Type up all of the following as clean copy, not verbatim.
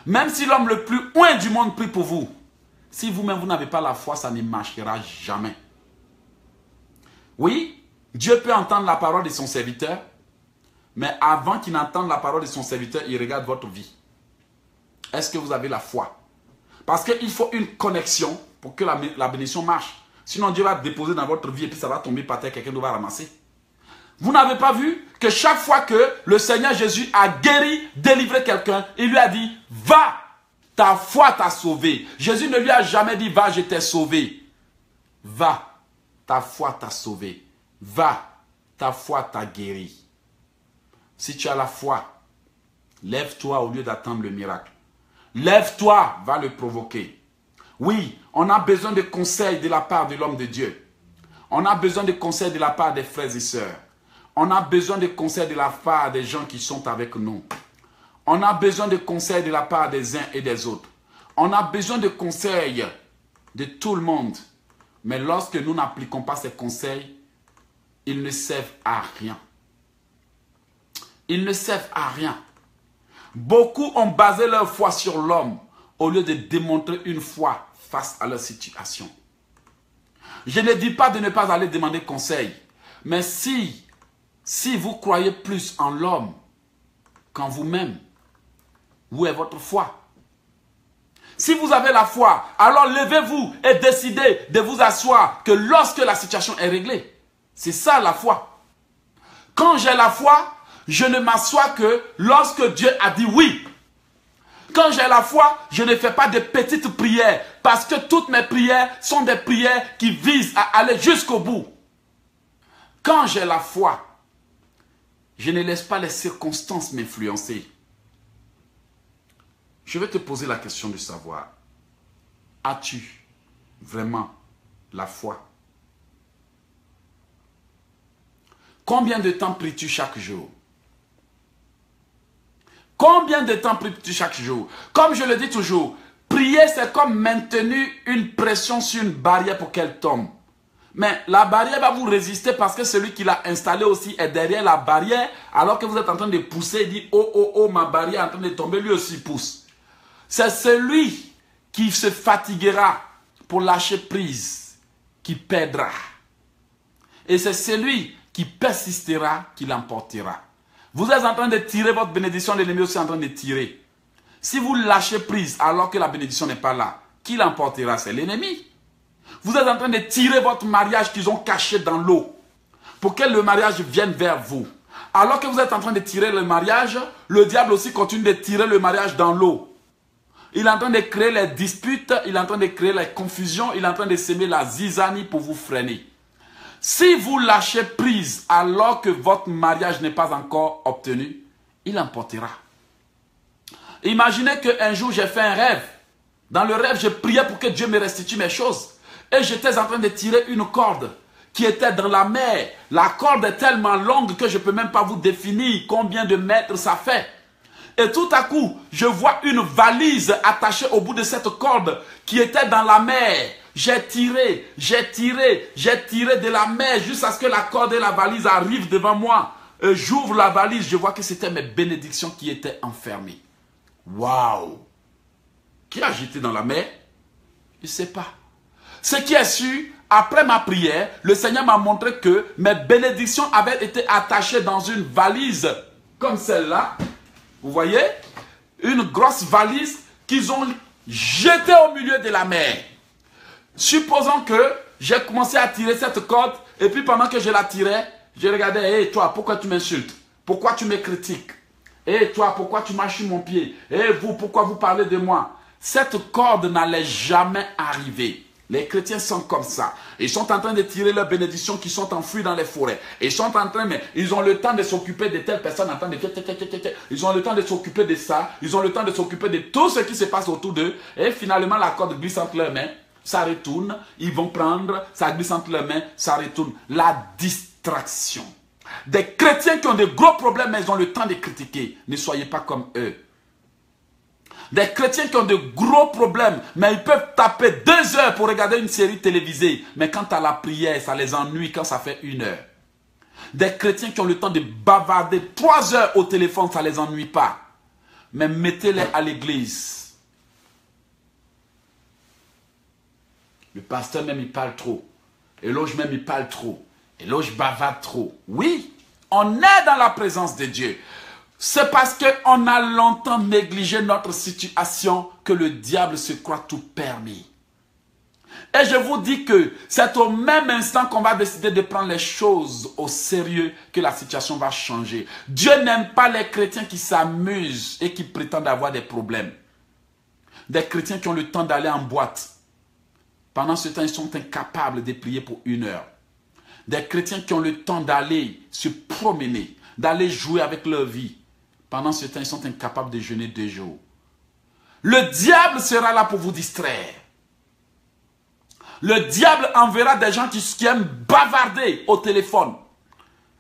Même si l'homme le plus loin du monde prie pour vous, si vous-même vous n'avez pas la foi, ça ne marchera jamais. Oui, Dieu peut entendre la parole de son serviteur, mais avant qu'il n'entende la parole de son serviteur, il regarde votre vie. Est-ce que vous avez la foi? Parce qu'il faut une connexion pour que la bénédiction marche. Sinon, Dieu va déposer dans votre vie et puis ça va tomber par terre, quelqu'un doit ramasser. Vous n'avez pas vu que chaque fois que le Seigneur Jésus a guéri, délivré quelqu'un, il lui a dit, va, ta foi t'a sauvé. Jésus ne lui a jamais dit, va, je t'ai sauvé. Va, ta foi t'a sauvé. Va, ta foi t'a guéri. Si tu as la foi, lève-toi au lieu d'attendre le miracle. Lève-toi, va le provoquer. Oui, on a besoin de conseils de la part de l'homme de Dieu. On a besoin de conseils de la part des frères et sœurs. On a besoin de conseils de la part des gens qui sont avec nous. On a besoin de conseils de la part des uns et des autres. On a besoin de conseils de tout le monde. Mais lorsque nous n'appliquons pas ces conseils, ils ne servent à rien. Ils ne servent à rien. Beaucoup ont basé leur foi sur l'homme au lieu de démontrer une foi face à leur situation. Je ne dis pas de ne pas aller demander conseil. Mais si vous croyez plus en l'homme qu'en vous-même, où est votre foi? Si vous avez la foi, alors levez-vous et décidez de vous asseoir que lorsque la situation est réglée. C'est ça la foi. Quand j'ai la foi, je ne m'assois que lorsque Dieu a dit oui. Quand j'ai la foi, je ne fais pas de petites prières parce que toutes mes prières sont des prières qui visent à aller jusqu'au bout. Quand j'ai la foi, je ne laisse pas les circonstances m'influencer. Je vais te poser la question de savoir, as-tu vraiment la foi? Combien de temps pries-tu chaque jour? Combien de temps pries-tu chaque jour? Comme je le dis toujours, prier c'est comme maintenir une pression sur une barrière pour qu'elle tombe. Mais la barrière va vous résister parce que celui qui l'a installée aussi est derrière la barrière alors que vous êtes en train de pousser et dit oh oh oh ma barrière est en train de tomber, lui aussi pousse. C'est celui qui se fatiguera pour lâcher prise qui perdra. Et c'est celui qui persistera qui l'emportera. Vous êtes en train de tirer votre bénédiction, l'ennemi aussi est en train de tirer. Si vous lâchez prise alors que la bénédiction n'est pas là, qui l'emportera? C'est l'ennemi. Vous êtes en train de tirer votre mariage qu'ils ont caché dans l'eau pour que le mariage vienne vers vous. Alors que vous êtes en train de tirer le mariage, le diable aussi continue de tirer le mariage dans l'eau. Il est en train de créer les disputes, il est en train de créer les confusions, il est en train de s'aimer la zizanie pour vous freiner. Si vous lâchez prise alors que votre mariage n'est pas encore obtenu, il emportera. Imaginez qu'un jour j'ai fait un rêve. Dans le rêve, je priais pour que Dieu me restitue mes choses. Et j'étais en train de tirer une corde qui était dans la mer. La corde est tellement longue que je ne peux même pas vous définir combien de mètres ça fait. Et tout à coup, je vois une valise attachée au bout de cette corde qui était dans la mer. J'ai tiré de la mer jusqu'à ce que la corde et la valise arrivent devant moi. J'ouvre la valise, je vois que c'était mes bénédictions qui étaient enfermées. Waouh! Qui a jeté dans la mer? Je ne sais pas. Ce qui est sûr, après ma prière, le Seigneur m'a montré que mes bénédictions avaient été attachées dans une valise comme celle-là. Vous voyez? Une grosse valise qu'ils ont jetée au milieu de la mer. Supposons que j'ai commencé à tirer cette corde et puis pendant que je la tirais, je regardais, hé toi, pourquoi tu m'insultes? Pourquoi tu me critiques? Hé toi, pourquoi tu marches sur mon pied? Hé vous, pourquoi vous parlez de moi? Cette corde n'allait jamais arriver. Les chrétiens sont comme ça. Ils sont en train de tirer leurs bénédictions qui sont enfouies dans les forêts. Ils sont en train, mais ils ont le temps de s'occuper de telles personnes en train de... Ils ont le temps de s'occuper de ça. Ils ont le temps de s'occuper de tout ce qui se passe autour d'eux. Et finalement, la corde glisse entre leurs mains. Ça retourne. Ils vont prendre. Ça glisse entre leurs mains. Ça retourne. La distraction. Des chrétiens qui ont de gros problèmes, mais ils ont le temps de critiquer. Ne soyez pas comme eux. Des chrétiens qui ont de gros problèmes, mais ils peuvent taper 2 heures pour regarder une série télévisée. Mais quant à la prière, ça les ennuie quand ça fait 1 heure. Des chrétiens qui ont le temps de bavarder 3 heures au téléphone, ça ne les ennuie pas. mais mettez-les à l'église. Le pasteur même, il parle trop. Éloge même, il parle trop. Éloge bavarde trop. Oui, on est dans la présence de Dieu. C'est parce qu'on a longtemps négligé notre situation que le diable se croit tout permis. Et je vous dis que c'est au même instant qu'on va décider de prendre les choses au sérieux que la situation va changer. Dieu n'aime pas les chrétiens qui s'amusent et qui prétendent avoir des problèmes. Des chrétiens qui ont le temps d'aller en boîte. Pendant ce temps, ils sont incapables de prier pour 1 heure. Des chrétiens qui ont le temps d'aller se promener, d'aller jouer avec leur vie. Pendant ce temps, ils sont incapables de jeûner 2 jours. Le diable sera là pour vous distraire. Le diable enverra des gens qui aiment bavarder au téléphone.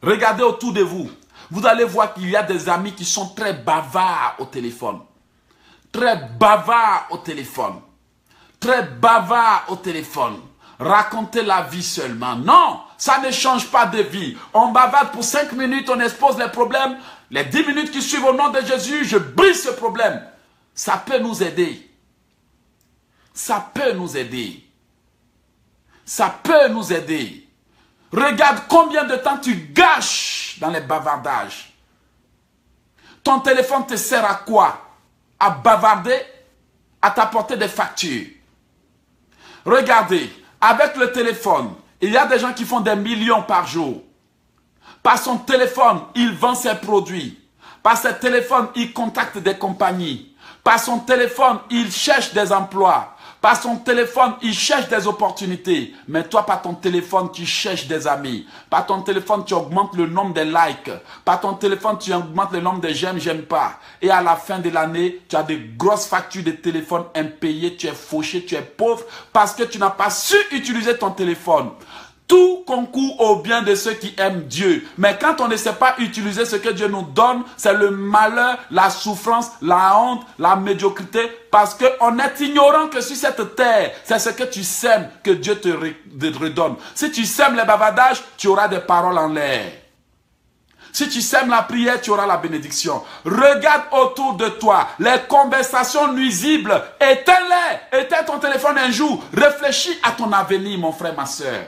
Regardez autour de vous. Vous allez voir qu'il y a des amis qui sont très bavards au téléphone. Très bavards au téléphone. Très bavards au téléphone. Racontez la vie seulement. Non, ça ne change pas de vie. On bavarde pour 5 minutes, on expose les problèmes. Les 10 minutes qui suivent au nom de Jésus, je brise ce problème. Ça peut nous aider. Ça peut nous aider. Ça peut nous aider. Regarde combien de temps tu gâches dans les bavardages. Ton téléphone te sert à quoi? À bavarder, à t'apporter des factures. Regardez, avec le téléphone, il y a des gens qui font des millions par jour. Par son téléphone, il vend ses produits. Par son téléphone, il contacte des compagnies. Par son téléphone, il cherche des emplois. Par son téléphone, il cherche des opportunités. Mais toi, par ton téléphone, tu cherches des amis. Par ton téléphone, tu augmentes le nombre de likes. Par ton téléphone, tu augmentes le nombre de j'aime, j'aime pas. Et à la fin de l'année, tu as des grosses factures de téléphone impayées. Tu es fauché, tu es pauvre parce que tu n'as pas su utiliser ton téléphone. Tout concourt au bien de ceux qui aiment Dieu. Mais quand on ne sait pas utiliser ce que Dieu nous donne, c'est le malheur, la souffrance, la honte, la médiocrité. Parce qu'on est ignorant que sur cette terre, c'est ce que tu sèmes que Dieu te redonne. Si tu sèmes les bavardages, tu auras des paroles en l'air. Si tu sèmes la prière, tu auras la bénédiction. Regarde autour de toi les conversations nuisibles. Éteins-les. Éteins ton téléphone un jour. Réfléchis à ton avenir, mon frère, ma soeur.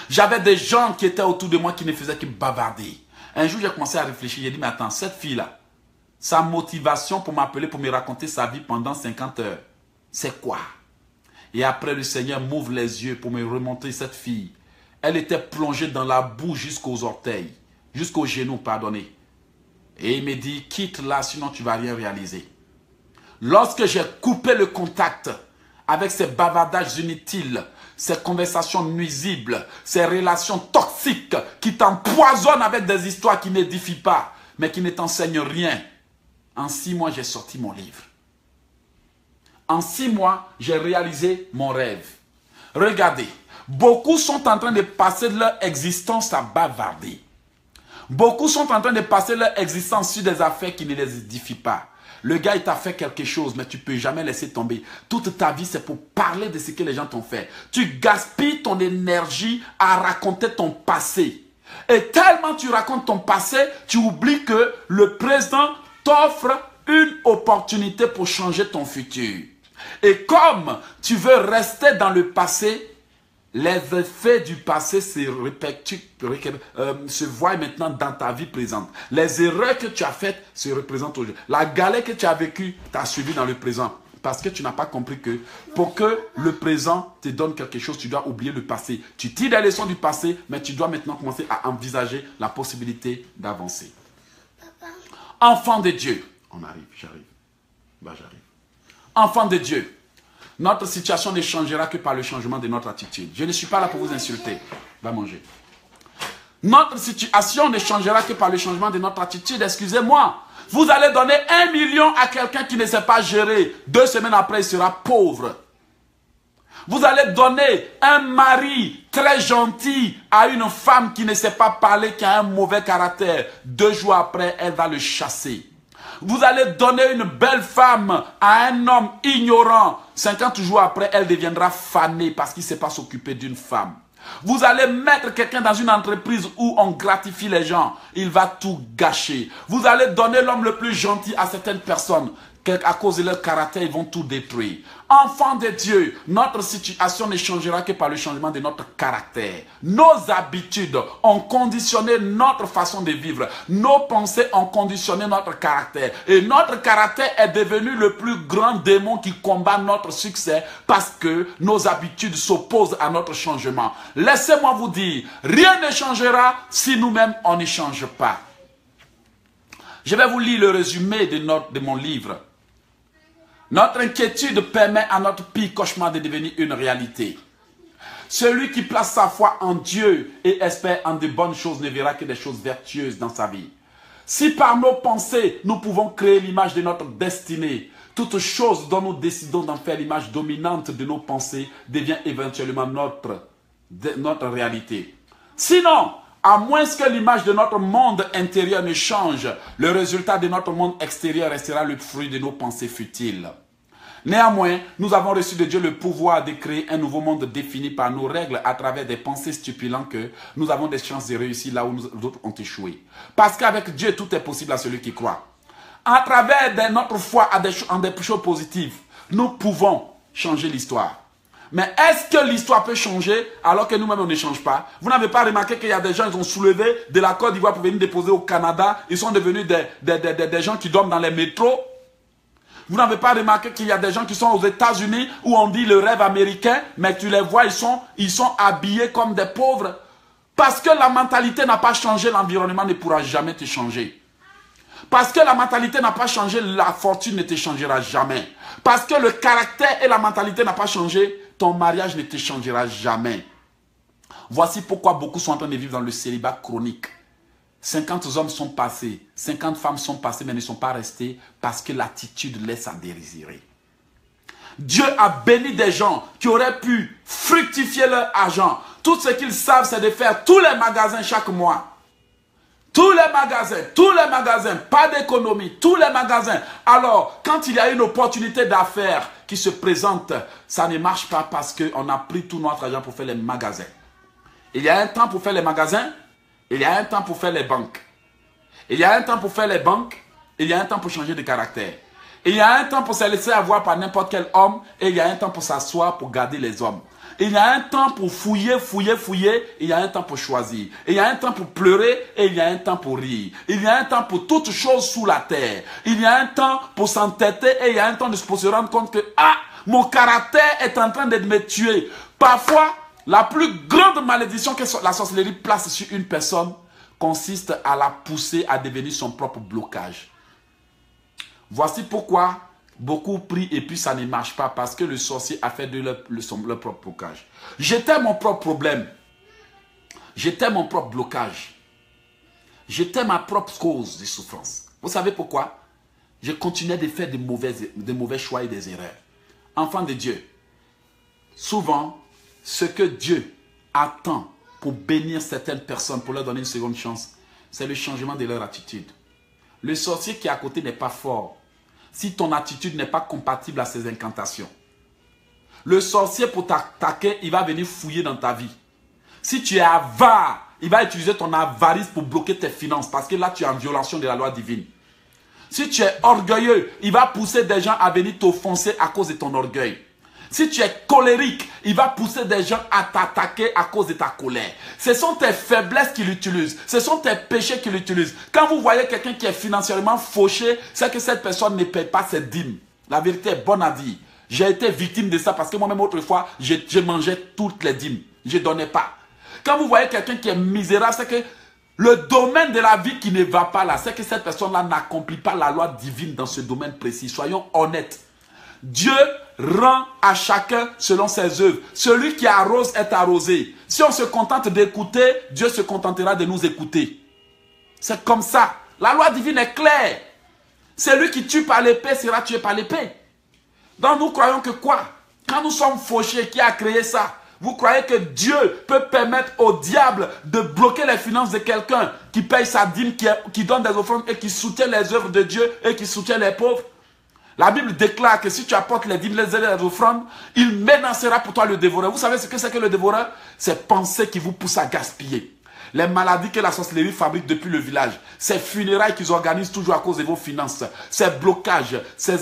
J'avais des gens qui étaient autour de moi qui ne faisaient que bavarder. Un jour, j'ai commencé à réfléchir. J'ai dit, mais attends, cette fille-là, sa motivation pour m'appeler, pour me raconter sa vie pendant 50 heures, c'est quoi? Et après, le Seigneur m'ouvre les yeux pour me remonter cette fille. Elle était plongée dans la boue jusqu'aux orteils, jusqu'aux genoux, pardonnez. Et il me dit, quitte-la, sinon tu ne vas rien réaliser. Lorsque j'ai coupé le contact avec ces bavardages inutiles, ces conversations nuisibles, ces relations toxiques qui t'empoisonnent avec des histoires qui n'édifient pas, mais qui ne t'enseignent rien. En 6 mois, j'ai sorti mon livre. En 6 mois, j'ai réalisé mon rêve. Regardez, beaucoup sont en train de passer leur existence à bavarder. Beaucoup sont en train de passer leur existence sur des affaires qui ne les édifient pas. Le gars, il t'a fait quelque chose, mais tu ne peux jamais laisser tomber. Toute ta vie, c'est pour parler de ce que les gens t'ont fait. Tu gaspilles ton énergie à raconter ton passé. Et tellement tu racontes ton passé, tu oublies que le présent t'offre une opportunité pour changer ton futur. Et comme tu veux rester dans le passé, les effets du passé se voient maintenant dans ta vie présente. Les erreurs que tu as faites se représentent aujourd'hui. La galère que tu as vécue t'a suivi dans le présent. Parce que tu n'as pas compris que pour que le présent te donne quelque chose, tu dois oublier le passé. Tu tires des leçons du passé, mais tu dois maintenant commencer à envisager la possibilité d'avancer. Enfant de Dieu. On arrive, j'arrive. Bah, j'arrive. Enfant de Dieu. Notre situation ne changera que par le changement de notre attitude. Je ne suis pas là pour vous insulter. Va manger. Notre situation ne changera que par le changement de notre attitude. Excusez-moi. Vous allez donner 1 million à quelqu'un qui ne sait pas gérer. 2 semaines après, il sera pauvre. Vous allez donner un mari très gentil à une femme qui ne sait pas parler, qui a un mauvais caractère. 2 jours après, elle va le chasser. Vous allez donner une belle femme à un homme ignorant. 50 jours après, elle deviendra fanée parce qu'il ne sait pas s'occuper d'une femme. Vous allez mettre quelqu'un dans une entreprise où on gratifie les gens. Il va tout gâcher. Vous allez donner l'homme le plus gentil à certaines personnes. À cause de leur caractère, ils vont tout détruire. Enfants de Dieu, notre situation ne changera que par le changement de notre caractère. Nos habitudes ont conditionné notre façon de vivre. Nos pensées ont conditionné notre caractère. Et notre caractère est devenu le plus grand démon qui combat notre succès parce que nos habitudes s'opposent à notre changement. Laissez-moi vous dire, rien ne changera si nous-mêmes on ne change pas. Je vais vous lire le résumé de mon livre. Notre inquiétude permet à notre pire cauchemar de devenir une réalité. Celui qui place sa foi en Dieu et espère en de bonnes choses ne verra que des choses vertueuses dans sa vie. Si par nos pensées, nous pouvons créer l'image de notre destinée, toute chose dont nous décidons d'en faire l'image dominante de nos pensées devient éventuellement notre réalité. Sinon, à moins que l'image de notre monde intérieur ne change, le résultat de notre monde extérieur restera le fruit de nos pensées futiles. Néanmoins, nous avons reçu de Dieu le pouvoir de créer un nouveau monde défini par nos règles à travers des pensées stipulant que nous avons des chances de réussir là où d'autres ont échoué. Parce qu'avec Dieu, tout est possible à celui qui croit. À travers notre foi en des choses positives, nous pouvons changer l'histoire. Mais est-ce que l'histoire peut changer alors que nous-mêmes on ne change pas? Vous n'avez pas remarqué qu'il y a des gens qui ont soulevé de la Côte d'Ivoire pour venir déposer au Canada. Ils sont devenus des gens qui dorment dans les métros. Vous n'avez pas remarqué qu'il y a des gens qui sont aux États-Unis où on dit le rêve américain, mais tu les vois, ils sont habillés comme des pauvres. Parce que la mentalité n'a pas changé, l'environnement ne pourra jamais te changer. Parce que la mentalité n'a pas changé, la fortune ne te changera jamais. Parce que le caractère et la mentalité n'ont pas changé, ton mariage ne te changera jamais. Voici pourquoi beaucoup sont en train de vivre dans le célibat chronique. 50 hommes sont passés, 50 femmes sont passées, mais ne sont pas restées parce que l'attitude laisse à désirer. Dieu a béni des gens qui auraient pu fructifier leur argent. Tout ce qu'ils savent, c'est de faire tous les magasins chaque mois. Tous les magasins, pas d'économie, tous les magasins. Alors, quand il y a une opportunité d'affaires qui se présente, ça ne marche pas parce qu'on a pris tout notre argent pour faire les magasins. Il y a un temps pour faire les magasins, il y a un temps pour faire les banques. Il y a un temps pour faire les banques, il y a un temps pour changer de caractère. Il y a un temps pour se laisser avoir par n'importe quel homme, et il y a un temps pour s'asseoir pour garder les hommes. Il y a un temps pour fouiller, et il y a un temps pour choisir. Il y a un temps pour pleurer, et il y a un temps pour rire. Il y a un temps pour toutes choses sous la terre. Il y a un temps pour s'entêter, et il y a un temps pour se rendre compte que, ah, mon caractère est en train de me tuer. Parfois, la plus grande malédiction que la sorcellerie place sur une personne consiste à la pousser à devenir son propre blocage. Voici pourquoi beaucoup prient et puis ça ne marche pas parce que le sorcier a fait de leur propre blocage. J'étais mon propre problème. J'étais mon propre blocage. J'étais ma propre cause de souffrance. Vous savez pourquoi? Je continuais de faire de mauvais choix et des erreurs. Enfants de Dieu, souvent, ce que Dieu attend pour bénir certaines personnes, pour leur donner une seconde chance, c'est le changement de leur attitude. Le sorcier qui est à côté n'est pas fort si ton attitude n'est pas compatible à ses incantations. Le sorcier, pour t'attaquer, il va venir fouiller dans ta vie. Si tu es avare, il va utiliser ton avarice pour bloquer tes finances parce que là, tu es en violation de la loi divine. Si tu es orgueilleux, il va pousser des gens à venir t'offenser à cause de ton orgueil. Si tu es colérique, il va pousser des gens à t'attaquer à cause de ta colère. Ce sont tes faiblesses qu'il utilise. Ce sont tes péchés qu'il utilise. Quand vous voyez quelqu'un qui est financièrement fauché, c'est que cette personne ne paie pas ses dîmes. La vérité est bonne à dire. J'ai été victime de ça parce que moi-même autrefois, je mangeais toutes les dîmes. Je ne donnais pas. Quand vous voyez quelqu'un qui est misérable, c'est que le domaine de la vie qui ne va pas là, c'est que cette personne-là n'accomplit pas la loi divine dans ce domaine précis. Soyons honnêtes. Dieu rend à chacun selon ses œuvres. Celui qui arrose est arrosé. Si on se contente d'écouter, Dieu se contentera de nous écouter. C'est comme ça. La loi divine est claire. Celui qui tue par l'épée sera tué par l'épée. Donc nous croyons que quoi? Quand nous sommes fauchés, qui a créé ça? Vous croyez que Dieu peut permettre au diable de bloquer les finances de quelqu'un qui paye sa dîme, qui donne des offrandes et qui soutient les œuvres de Dieu et qui soutient les pauvres? La Bible déclare que si tu apportes les dîmes, les offrandes, il menacera pour toi le dévoreur. Vous savez ce que c'est que le dévoreur? C'est penser qui vous pousse à gaspiller. Les maladies que la sorcellerie fabrique depuis le village, ces funérailles qu'ils organisent toujours à cause de vos finances, ces blocages, ces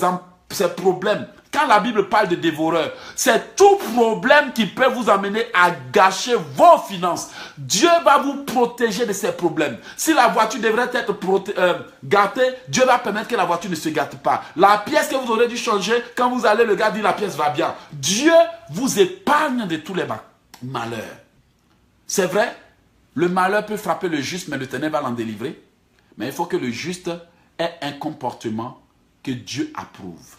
problèmes. Quand la Bible parle de dévoreur, c'est tout problème qui peut vous amener à gâcher vos finances. Dieu va vous protéger de ces problèmes. Si la voiture devrait être gâtée, Dieu va permettre que la voiture ne se gâte pas. La pièce que vous aurez dû changer, quand vous allez, le gars dit la pièce va bien. Dieu vous épargne de tous les malheurs. C'est vrai, le malheur peut frapper le juste, mais le ténèbre va l'en délivrer. Mais il faut que le juste ait un comportement que Dieu approuve.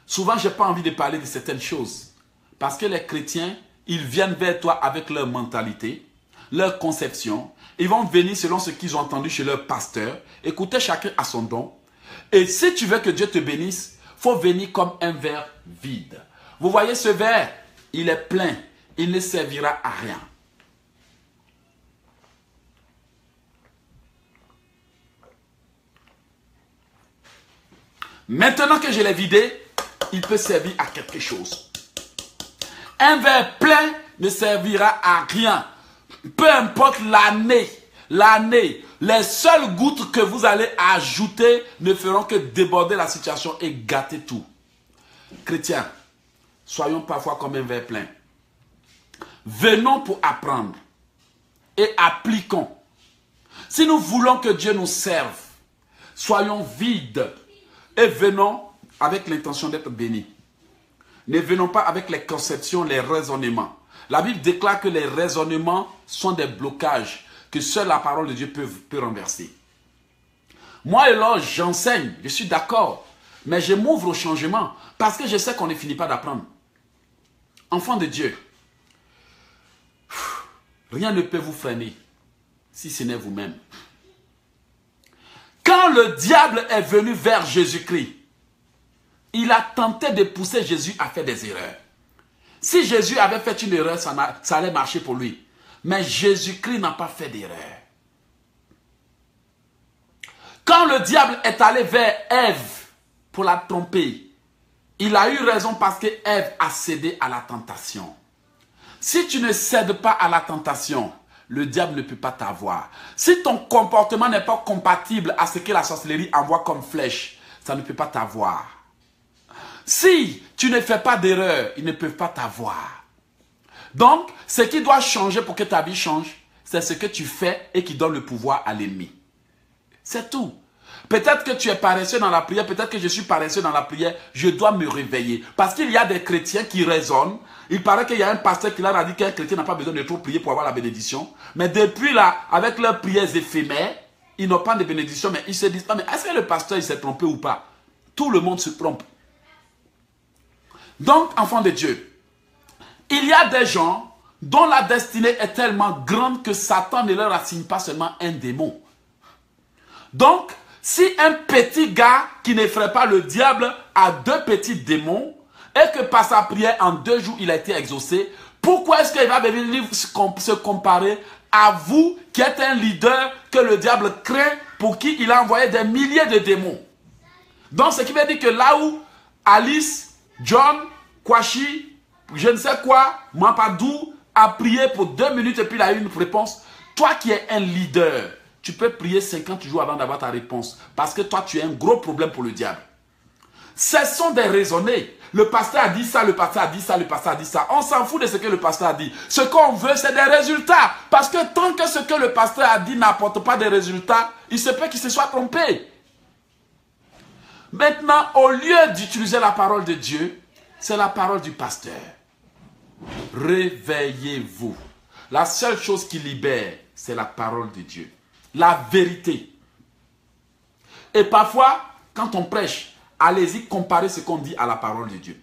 Souvent, je n'ai pas envie de parler de certaines choses. Parce que les chrétiens, ils viennent vers toi avec leur mentalité, leur conception. Ils vont venir selon ce qu'ils ont entendu chez leur pasteur. Écoutez, chacun a son don. Et si tu veux que Dieu te bénisse, il faut venir comme un verre vide. Vous voyez ce verre, il est plein. Il ne servira à rien. Maintenant que je l'ai vidé, il peut servir à quelque chose. Un verre plein ne servira à rien. Peu importe l'année, les seules gouttes que vous allez ajouter ne feront que déborder la situation et gâter tout. Chrétiens, soyons parfois comme un verre plein. Venons pour apprendre et appliquons. Si nous voulons que Dieu nous serve, soyons vides et venons avec l'intention d'être bénis. Ne venons pas avec les conceptions, les raisonnements. La Bible déclare que les raisonnements sont des blocages que seule la parole de Dieu peut renverser. Moi et là, j'enseigne, je suis d'accord, mais je m'ouvre au changement parce que je sais qu'on ne finit pas d'apprendre. Enfant de Dieu, rien ne peut vous freiner si ce n'est vous-même. Quand le diable est venu vers Jésus-Christ, il a tenté de pousser Jésus à faire des erreurs. Si Jésus avait fait une erreur, ça allait marcher pour lui. Mais Jésus-Christ n'a pas fait d'erreur. Quand le diable est allé vers Ève pour la tromper, il a eu raison parce que Ève a cédé à la tentation. Si tu ne cèdes pas à la tentation, le diable ne peut pas t'avoir. Si ton comportement n'est pas compatible à ce que la sorcellerie envoie comme flèche, ça ne peut pas t'avoir. Si tu ne fais pas d'erreur, ils ne peuvent pas t'avoir. Donc, ce qui doit changer pour que ta vie change, c'est ce que tu fais et qui donne le pouvoir à l'ennemi. C'est tout. Peut-être que tu es paresseux dans la prière, peut-être que je suis paresseux dans la prière, je dois me réveiller. Parce qu'il y a des chrétiens qui raisonnent. Il paraît qu'il y a un pasteur qui leur a dit qu'un chrétien n'a pas besoin de trop prier pour avoir la bénédiction. Mais depuis là, avec leurs prières éphémères, ils n'ont pas de bénédiction, mais ils se disent, ah, mais est-ce que le pasteur il s'est trompé ou pas? Tout le monde se trompe. Donc, enfants de Dieu, il y a des gens dont la destinée est tellement grande que Satan ne leur assigne pas seulement un démon. Donc, si un petit gars qui n'effraie pas le diable a 2 petits démons et que par sa prière en 2 jours il a été exaucé, pourquoi est-ce qu'il va venir se comparer à vous qui êtes un leader que le diable craint pour qui il a envoyé des milliers de démons? Donc, ce qui veut dire que là où Alice, John, Kwashi, je ne sais quoi, Mapadou a prié pour 2 minutes et puis il a eu une réponse. Toi qui es un leader, tu peux prier 50 jours avant d'avoir ta réponse. Parce que toi, tu es un gros problème pour le diable. Cessons de raisonner. Le pasteur a dit ça, le pasteur a dit ça, le pasteur a dit ça. On s'en fout de ce que le pasteur a dit. Ce qu'on veut, c'est des résultats. Parce que tant que ce que le pasteur a dit n'apporte pas de résultats, il se peut qu'il se soit trompé. Maintenant, au lieu d'utiliser la parole de Dieu, c'est la parole du pasteur. Réveillez-vous. La seule chose qui libère, c'est la parole de Dieu. La vérité. Et parfois, quand on prêche, allez-y comparer ce qu'on dit à la parole de Dieu.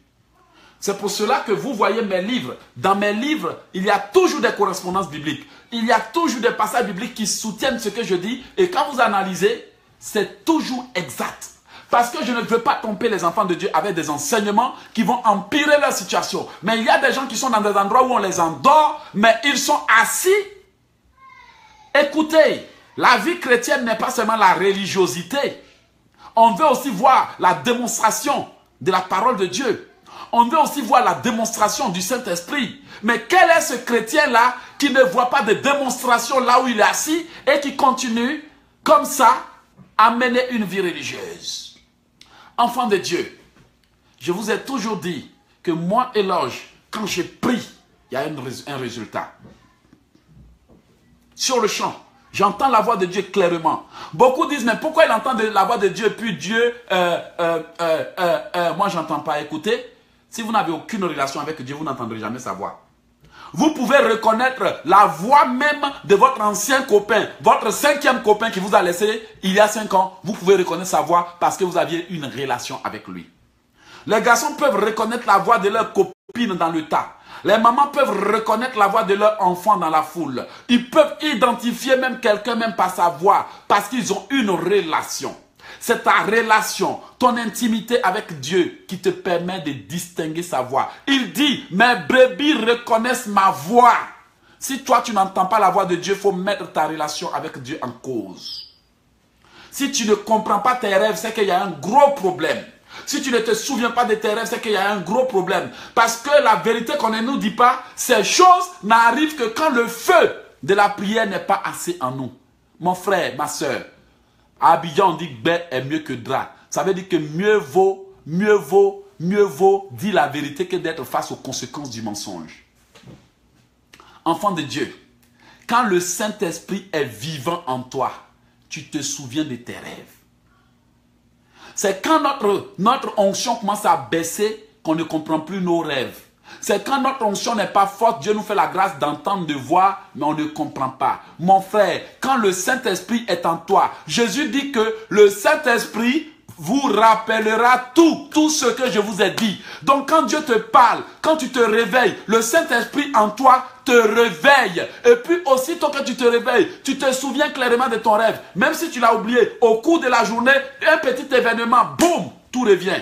C'est pour cela que vous voyez mes livres. Dans mes livres, il y a toujours des correspondances bibliques. Il y a toujours des passages bibliques qui soutiennent ce que je dis. Et quand vous analysez, c'est toujours exact. Parce que je ne veux pas tromper les enfants de Dieu avec des enseignements qui vont empirer leur situation. Mais il y a des gens qui sont dans des endroits où on les endort, mais ils sont assis. Écoutez, la vie chrétienne n'est pas seulement la religiosité. On veut aussi voir la démonstration de la parole de Dieu. On veut aussi voir la démonstration du Saint-Esprit. Mais quel est ce chrétien-là qui ne voit pas de démonstration là où il est assis et qui continue comme ça à mener une vie religieuse? Enfants de Dieu, je vous ai toujours dit que moi, Éloge, quand je prie, il y a un résultat. Sur le champ, j'entends la voix de Dieu clairement. Beaucoup disent, mais pourquoi il entend la voix de Dieu, puis Dieu, moi j'entends pas. Écoutez, si vous n'avez aucune relation avec Dieu, vous n'entendrez jamais sa voix. Vous pouvez reconnaître la voix même de votre ancien copain, votre 5e copain qui vous a laissé il y a 5 ans. Vous pouvez reconnaître sa voix parce que vous aviez une relation avec lui. Les garçons peuvent reconnaître la voix de leur copine dans le tas. Les mamans peuvent reconnaître la voix de leur enfant dans la foule. Ils peuvent identifier même quelqu'un même par sa voix parce qu'ils ont une relation. C'est ta relation, ton intimité avec Dieu qui te permet de distinguer sa voix. Il dit, mes brebis reconnaissent ma voix. Si toi tu n'entends pas la voix de Dieu, il faut mettre ta relation avec Dieu en cause. Si tu ne comprends pas tes rêves, c'est qu'il y a un gros problème. Si tu ne te souviens pas de tes rêves, c'est qu'il y a un gros problème. Parce que la vérité qu'on ne nous dit pas, ces choses n'arrivent que quand le feu de la prière n'est pas assez en nous. Mon frère, ma soeur, à Abidjan, on dit que bain est mieux que drap. Ça veut dire que mieux vaut dire la vérité que d'être face aux conséquences du mensonge. Enfant de Dieu, quand le Saint-Esprit est vivant en toi, tu te souviens de tes rêves. C'est quand notre onction commence à baisser qu'on ne comprend plus nos rêves. C'est quand notre onction n'est pas forte, Dieu nous fait la grâce d'entendre, de voir, mais on ne comprend pas. Mon frère, quand le Saint-Esprit est en toi, Jésus dit que le Saint-Esprit vous rappellera tout ce que je vous ai dit. Donc quand Dieu te parle, quand tu te réveilles, le Saint-Esprit en toi te réveille. Et puis aussitôt que tu te réveilles, tu te souviens clairement de ton rêve. Même si tu l'as oublié, au cours de la journée, un petit événement, boum, tout revient.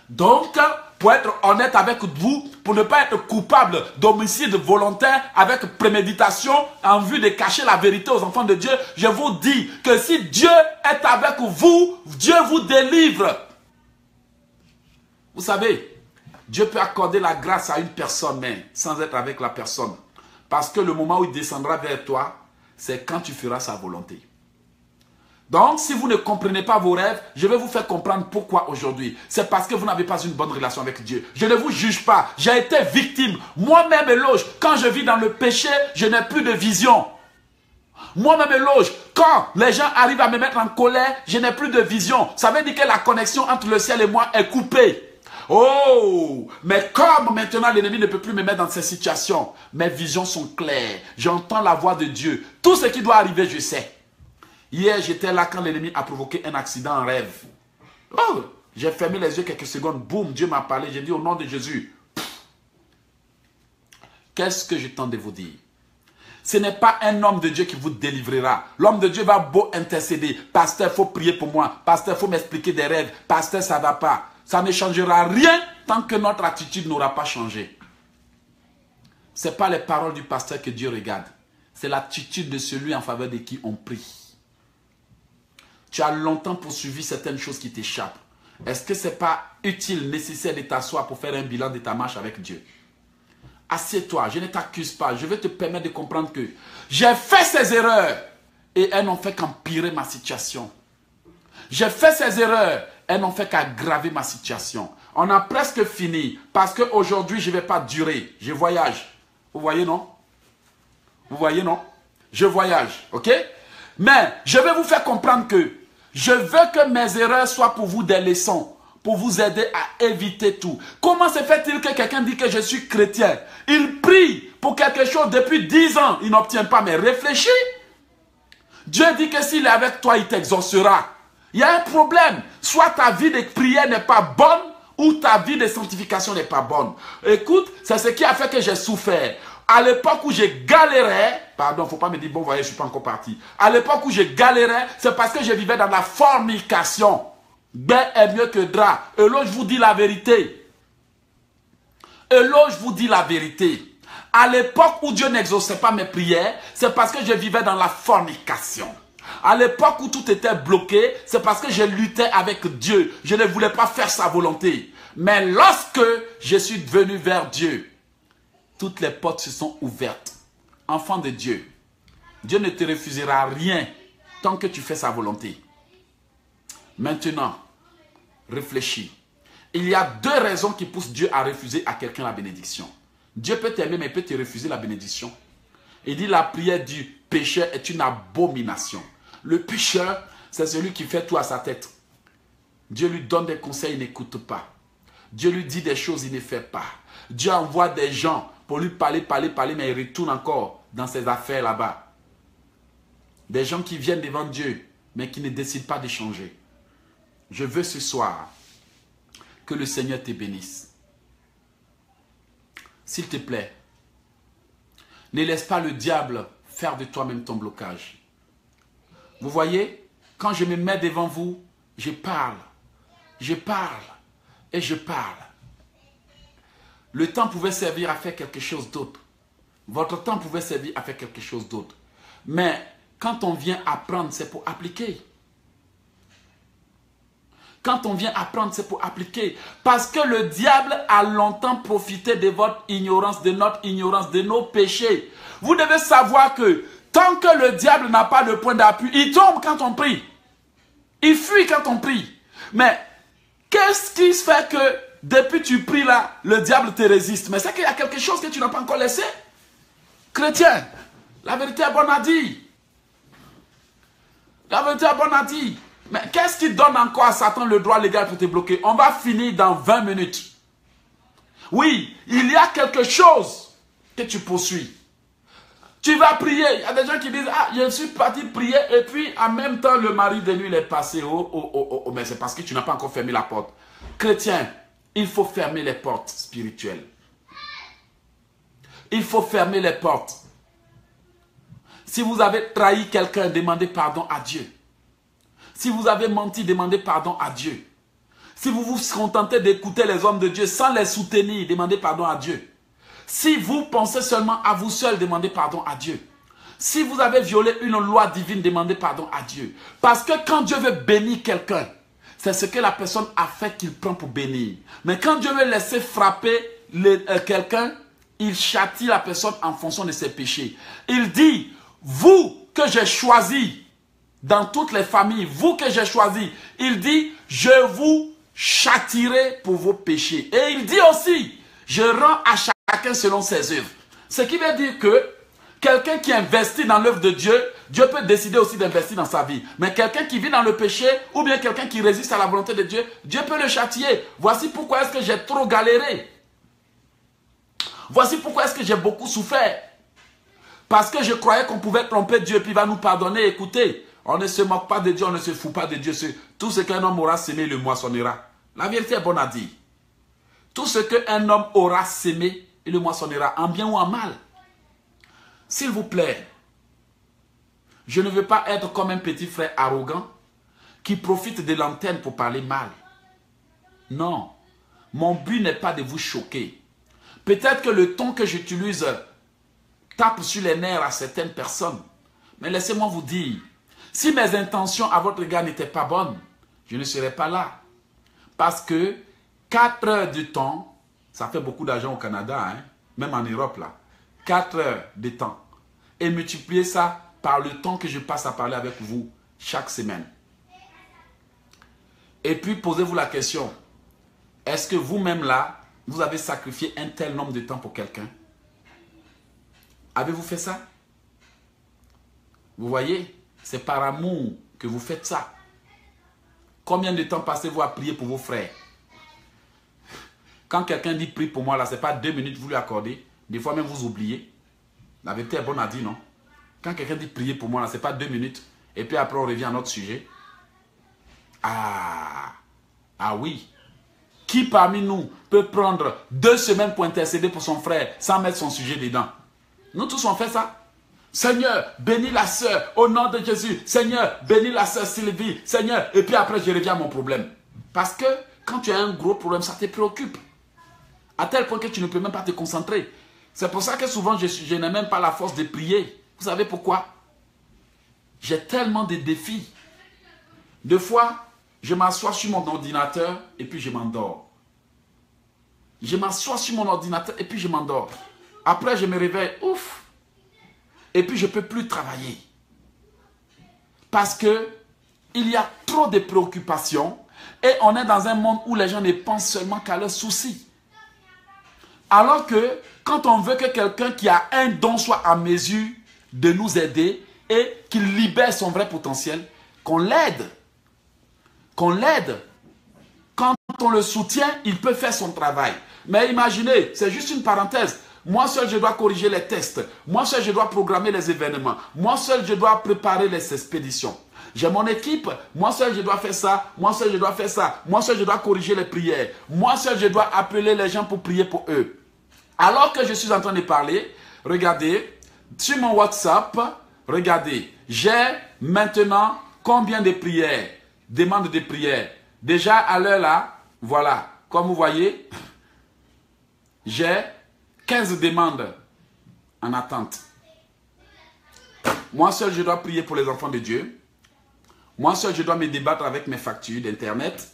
Donc, pour être honnête avec vous, pour ne pas être coupable d'homicide volontaire avec préméditation en vue de cacher la vérité aux enfants de Dieu, je vous dis que si Dieu est avec vous, Dieu vous délivre. Vous savez, Dieu peut accorder la grâce à une personne, mais sans être avec la personne. Parce que le moment où il descendra vers toi, c'est quand tu feras sa volonté. Donc, si vous ne comprenez pas vos rêves, je vais vous faire comprendre pourquoi aujourd'hui. C'est parce que vous n'avez pas une bonne relation avec Dieu. Je ne vous juge pas. J'ai été victime. Moi-même, Éloge, quand je vis dans le péché, je n'ai plus de vision. Moi-même, Éloge, quand les gens arrivent à me mettre en colère, je n'ai plus de vision. Ça veut dire que la connexion entre le ciel et moi est coupée. Oh, mais comme maintenant l'ennemi ne peut plus me mettre dans ces situations, mes visions sont claires. J'entends la voix de Dieu. Tout ce qui doit arriver, je sais. Hier, j'étais là quand l'ennemi a provoqué un accident en rêve. Oh, j'ai fermé les yeux quelques secondes. Boum, Dieu m'a parlé. J'ai dit au nom de Jésus. Qu'est-ce que je tente de vous dire? Ce n'est pas un homme de Dieu qui vous délivrera. L'homme de Dieu va beau intercéder. Pasteur, il faut prier pour moi. Pasteur, il faut m'expliquer des rêves. Pasteur, ça ne va pas. Ça ne changera rien tant que notre attitude n'aura pas changé. Ce n'est pas les paroles du pasteur que Dieu regarde. C'est l'attitude de celui en faveur de qui on prie. Tu as longtemps poursuivi certaines choses qui t'échappent. Est-ce que ce n'est pas utile, nécessaire de t'asseoir pour faire un bilan de ta marche avec Dieu? Assieds-toi, je ne t'accuse pas. Je vais te permettre de comprendre que j'ai fait ces erreurs et elles n'ont fait qu'empirer ma situation. J'ai fait ces erreurs, elles n'ont fait qu'aggraver ma situation. On a presque fini parce qu'aujourd'hui, je ne vais pas durer. Je voyage. Vous voyez, non? Vous voyez, non? Je voyage, ok? Mais je vais vous faire comprendre que je veux que mes erreurs soient pour vous des leçons, pour vous aider à éviter tout. Comment se fait-il que quelqu'un dit que je suis chrétien? Il prie pour quelque chose depuis 10 ans, il n'obtient pas, mais réfléchis. Dieu dit que s'il est avec toi, il t'exaucera. Il y a un problème. Soit ta vie de prière n'est pas bonne, ou ta vie de sanctification n'est pas bonne. Écoute, c'est ce qui a fait que j'ai souffert. À l'époque où j'ai galéré, pardon, il ne faut pas me dire, bon, voyez, je ne suis pas encore parti. À l'époque où j'ai galéré, c'est parce que je vivais dans la fornication. Ben est mieux que drap. Et là, je vous dis la vérité. Et là, je vous dis la vérité. À l'époque où Dieu n'exauçait pas mes prières, c'est parce que je vivais dans la fornication. À l'époque où tout était bloqué, c'est parce que je luttais avec Dieu. Je ne voulais pas faire sa volonté. Mais lorsque je suis venu vers Dieu, toutes les portes se sont ouvertes. Enfant de Dieu, Dieu ne te refusera rien tant que tu fais sa volonté. Maintenant, réfléchis. Il y a deux raisons qui poussent Dieu à refuser à quelqu'un la bénédiction. Dieu peut t'aimer, mais il peut te refuser la bénédiction. Il dit la prière du pécheur est une abomination. Le pécheur, c'est celui qui fait tout à sa tête. Dieu lui donne des conseils, il n'écoute pas. Dieu lui dit des choses, il ne fait pas. Dieu envoie des gens pour lui parler, mais il retourne encore dans ses affaires là-bas. Des gens qui viennent devant Dieu, mais qui ne décident pas de changer. Je veux ce soir que le Seigneur te bénisse. S'il te plaît, ne laisse pas le diable faire de toi-même ton blocage. Vous voyez, quand je me mets devant vous, je parle et je parle. Le temps pouvait servir à faire quelque chose d'autre. Votre temps pouvait servir à faire quelque chose d'autre. Mais quand on vient apprendre, c'est pour appliquer. Quand on vient apprendre, c'est pour appliquer. Parce que le diable a longtemps profité de votre ignorance, de notre ignorance, de nos péchés. Vous devez savoir que tant que le diable n'a pas de point d'appui, il tombe quand on prie. Il fuit quand on prie. Mais qu'est-ce qui se fait que depuis tu pries là, le diable te résiste? Mais c'est qu'il y a quelque chose que tu n'as pas encore laissé. Chrétien, la vérité est bonne à dire. La vérité est bonne à dire. Mais qu'est-ce qui donne encore à Satan le droit légal pour te bloquer? On va finir dans 20 minutes. Oui, il y a quelque chose que tu poursuis. Tu vas prier. Il y a des gens qui disent, ah, je suis parti prier et puis en même temps le mari de lui il est passé. Mais c'est parce que tu n'as pas encore fermé la porte. Chrétien, il faut fermer les portes spirituelles. Il faut fermer les portes. Si vous avez trahi quelqu'un, demandez pardon à Dieu. Si vous avez menti, demandez pardon à Dieu. Si vous vous contentez d'écouter les hommes de Dieu sans les soutenir, demandez pardon à Dieu. Si vous pensez seulement à vous seul, demandez pardon à Dieu. Si vous avez violé une loi divine, demandez pardon à Dieu. Parce que quand Dieu veut bénir quelqu'un, c'est ce que la personne a fait qu'il prend pour bénir. Mais quand Dieu veut laisser frapper quelqu'un, il châtie la personne en fonction de ses péchés. Il dit, vous que j'ai choisi, dans toutes les familles, vous que j'ai choisi, il dit, je vous châtierai pour vos péchés. Et il dit aussi, je rends à chacun selon ses œuvres. Ce qui veut dire que quelqu'un qui investit dans l'œuvre de Dieu, Dieu peut décider aussi d'investir dans sa vie. Mais quelqu'un qui vit dans le péché, ou bien quelqu'un qui résiste à la volonté de Dieu, Dieu peut le châtier. Voici pourquoi est-ce que j'ai trop galéré. Voici pourquoi est-ce que j'ai beaucoup souffert. Parce que je croyais qu'on pouvait tromper Dieu, puis il va nous pardonner. Écoutez, on ne se moque pas de Dieu, on ne se fout pas de Dieu. Tout ce qu'un homme aura sémé, le moissonnera. La vérité est bonne à dire. Tout ce qu'un homme aura sémé, il le moissonnera, en bien ou en mal. S'il vous plaît, je ne veux pas être comme un petit frère arrogant qui profite de l'antenne pour parler mal. Non, mon but n'est pas de vous choquer. Peut-être que le ton que j'utilise tape sur les nerfs à certaines personnes. Mais laissez-moi vous dire, si mes intentions à votre égard n'étaient pas bonnes, je ne serais pas là. Parce que 4 heures de temps, ça fait beaucoup d'argent au Canada, hein, même en Europe là. 4 heures de temps. Et multipliez ça par le temps que je passe à parler avec vous chaque semaine. Et puis posez-vous la question, est-ce que vous-même là, vous avez sacrifié un tel nombre de temps pour quelqu'un? Avez-vous fait ça? Vous voyez, c'est par amour que vous faites ça. Combien de temps passez-vous à prier pour vos frères? Quand quelqu'un dit prie pour moi, là, ce n'est pas 2 minutes que vous lui accordez. Des fois même vous oubliez. La vérité est bonne à dire, non? Quand quelqu'un dit prier pour moi, là, ce n'est pas 2 minutes. Et puis après, on revient à notre sujet. Ah oui. Qui parmi nous peut prendre 2 semaines pour intercéder pour son frère sans mettre son sujet dedans? Nous tous on fait ça. Seigneur, bénis la sœur au nom de Jésus. Seigneur, bénis la sœur Sylvie. Seigneur, et puis après je reviens à mon problème. Parce que quand tu as un gros problème, ça te préoccupe. À tel point que tu ne peux même pas te concentrer. C'est pour ça que souvent je n'ai même pas la force de prier. Vous savez pourquoi? J'ai tellement de défis. Deux fois, je m'assois sur mon ordinateur et puis je m'endors. Je m'assois sur mon ordinateur et puis je m'endors. Après, je me réveille, ouf. Et puis, je ne peux plus travailler. Parce que il y a trop de préoccupations et on est dans un monde où les gens ne pensent seulement qu'à leurs soucis. Alors que quand on veut que quelqu'un qui a un don soit à mesure de nous aider et qu'il libère son vrai potentiel, qu'on l'aide. Qu'on l'aide. Quand on le soutient, il peut faire son travail. Mais imaginez, c'est juste une parenthèse. Moi seul, je dois corriger les tests. Moi seul, je dois programmer les événements. Moi seul, je dois préparer les expéditions. J'ai mon équipe. Moi seul, je dois faire ça. Moi seul, je dois faire ça. Moi seul, je dois corriger les prières. Moi seul, je dois appeler les gens pour prier pour eux. Alors que je suis en train de parler, regardez, sur mon WhatsApp, regardez, j'ai maintenant combien de prières, demandes de prières. Déjà à l'heure là, voilà, comme vous voyez, j'ai 15 demandes en attente. Moi seul, je dois prier pour les enfants de Dieu. Moi seul, je dois me débattre avec mes factures d'Internet.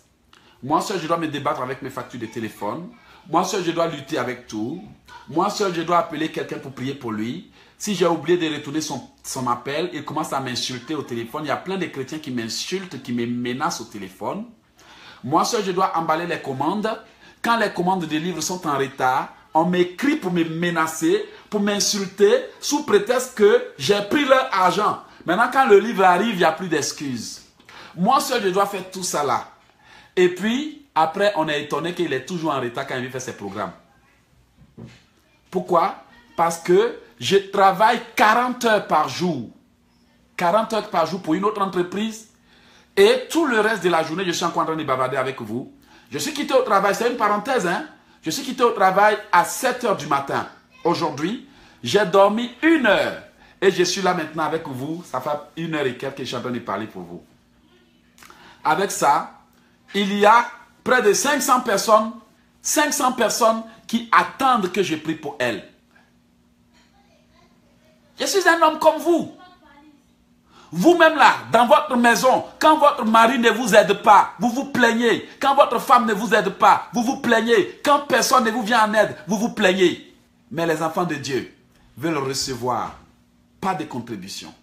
Moi seul, je dois me débattre avec mes factures de téléphone. Moi seul, je dois lutter avec tout. Moi seul, je dois appeler quelqu'un pour prier pour lui. Si j'ai oublié de retourner son appel, il commence à m'insulter au téléphone. Il y a plein de chrétiens qui m'insultent, qui me menacent au téléphone. Moi seul, je dois emballer les commandes. Quand les commandes de livres sont en retard, on m'écrit pour me menacer, pour m'insulter, sous prétexte que j'ai pris leur argent. Maintenant, quand le livre arrive, il n'y a plus d'excuses. Moi seul, je dois faire tout ça là. Et puis, après, on est étonné qu'il est toujours en retard quand il fait ses programmes. Pourquoi? Parce que je travaille 40 heures par jour. 40 heures par jour pour une autre entreprise. Et tout le reste de la journée, je suis encore en train de bavarder avec vous. Je suis quitté au travail, c'est une parenthèse, hein? Je suis quitté au travail à 7 heures du matin. Aujourd'hui, j'ai dormi 1 heure. Et je suis là maintenant avec vous. Ça fait 1 heure et quelques que je suis en train de parler pour vous. Avec ça, il y a près de 500 personnes qui attendent que je prie pour elles. Je suis un homme comme vous. Vous-même là, dans votre maison, quand votre mari ne vous aide pas, vous vous plaignez. Quand votre femme ne vous aide pas, vous vous plaignez. Quand personne ne vous vient en aide, vous vous plaignez. Mais les enfants de Dieu veulent recevoir, pas de contribution.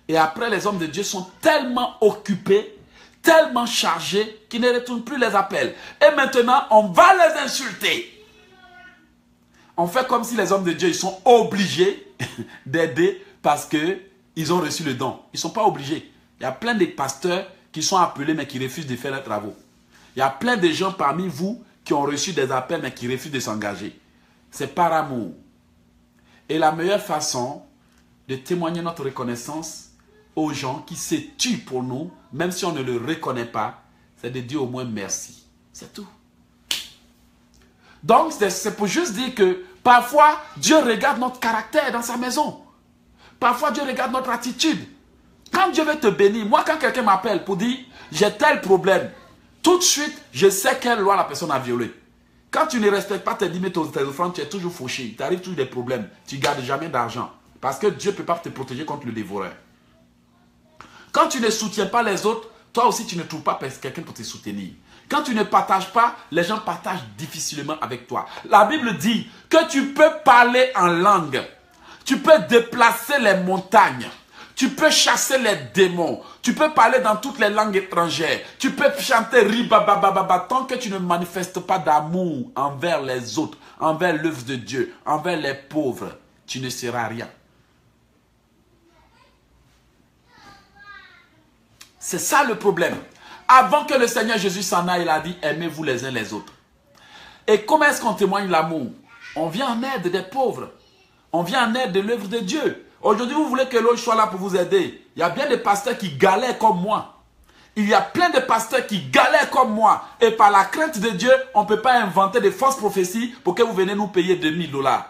Et après, les hommes de Dieu sont tellement occupés, tellement chargés, qu'ils ne retournent plus les appels. Et maintenant, on va les insulter. On fait comme si les hommes de Dieu, ils sont obligés d'aider parce qu'ils ont reçu le don. Ils ne sont pas obligés. Il y a plein de pasteurs qui sont appelés mais qui refusent de faire leurs travaux. Il y a plein de gens parmi vous qui ont reçu des appels mais qui refusent de s'engager. C'est par amour. Et la meilleure façon de témoigner notre reconnaissance aux gens qui se tuent pour nous, même si on ne le reconnaît pas, c'est de dire au moins merci. C'est tout. Donc, c'est pour juste dire que parfois, Dieu regarde notre caractère dans sa maison. Parfois, Dieu regarde notre attitude. Quand Dieu veut te bénir, moi, quand quelqu'un m'appelle pour dire « j'ai tel problème », tout de suite, je sais quelle loi la personne a violée. Quand tu ne respectes pas tes limites, tes offrandes, tu es toujours fauché. Il t'arrive toujours des problèmes. Tu ne gardes jamais d'argent. Parce que Dieu ne peut pas te protéger contre le dévoreur. Quand tu ne soutiens pas les autres, toi aussi, tu ne trouves pas quelqu'un pour te soutenir. Quand tu ne partages pas, les gens partagent difficilement avec toi. La Bible dit que tu peux parler en langue. Tu peux déplacer les montagnes. Tu peux chasser les démons. Tu peux parler dans toutes les langues étrangères. Tu peux chanter ribabababa tant que tu ne manifestes pas d'amour envers les autres, envers l'œuvre de Dieu, envers les pauvres. Tu ne seras rien. C'est ça le problème. Avant que le Seigneur Jésus s'en aille, il a dit, aimez-vous les uns les autres. Et comment est-ce qu'on témoigne l'amour? On vient en aide des pauvres. On vient en aide de l'œuvre de Dieu. Aujourd'hui, vous voulez que l'autre soit là pour vous aider. Il y a bien des pasteurs qui galèrent comme moi. Il y a plein de pasteurs qui galèrent comme moi. Et par la crainte de Dieu, on ne peut pas inventer de fausses prophéties pour que vous venez nous payer 2000 $.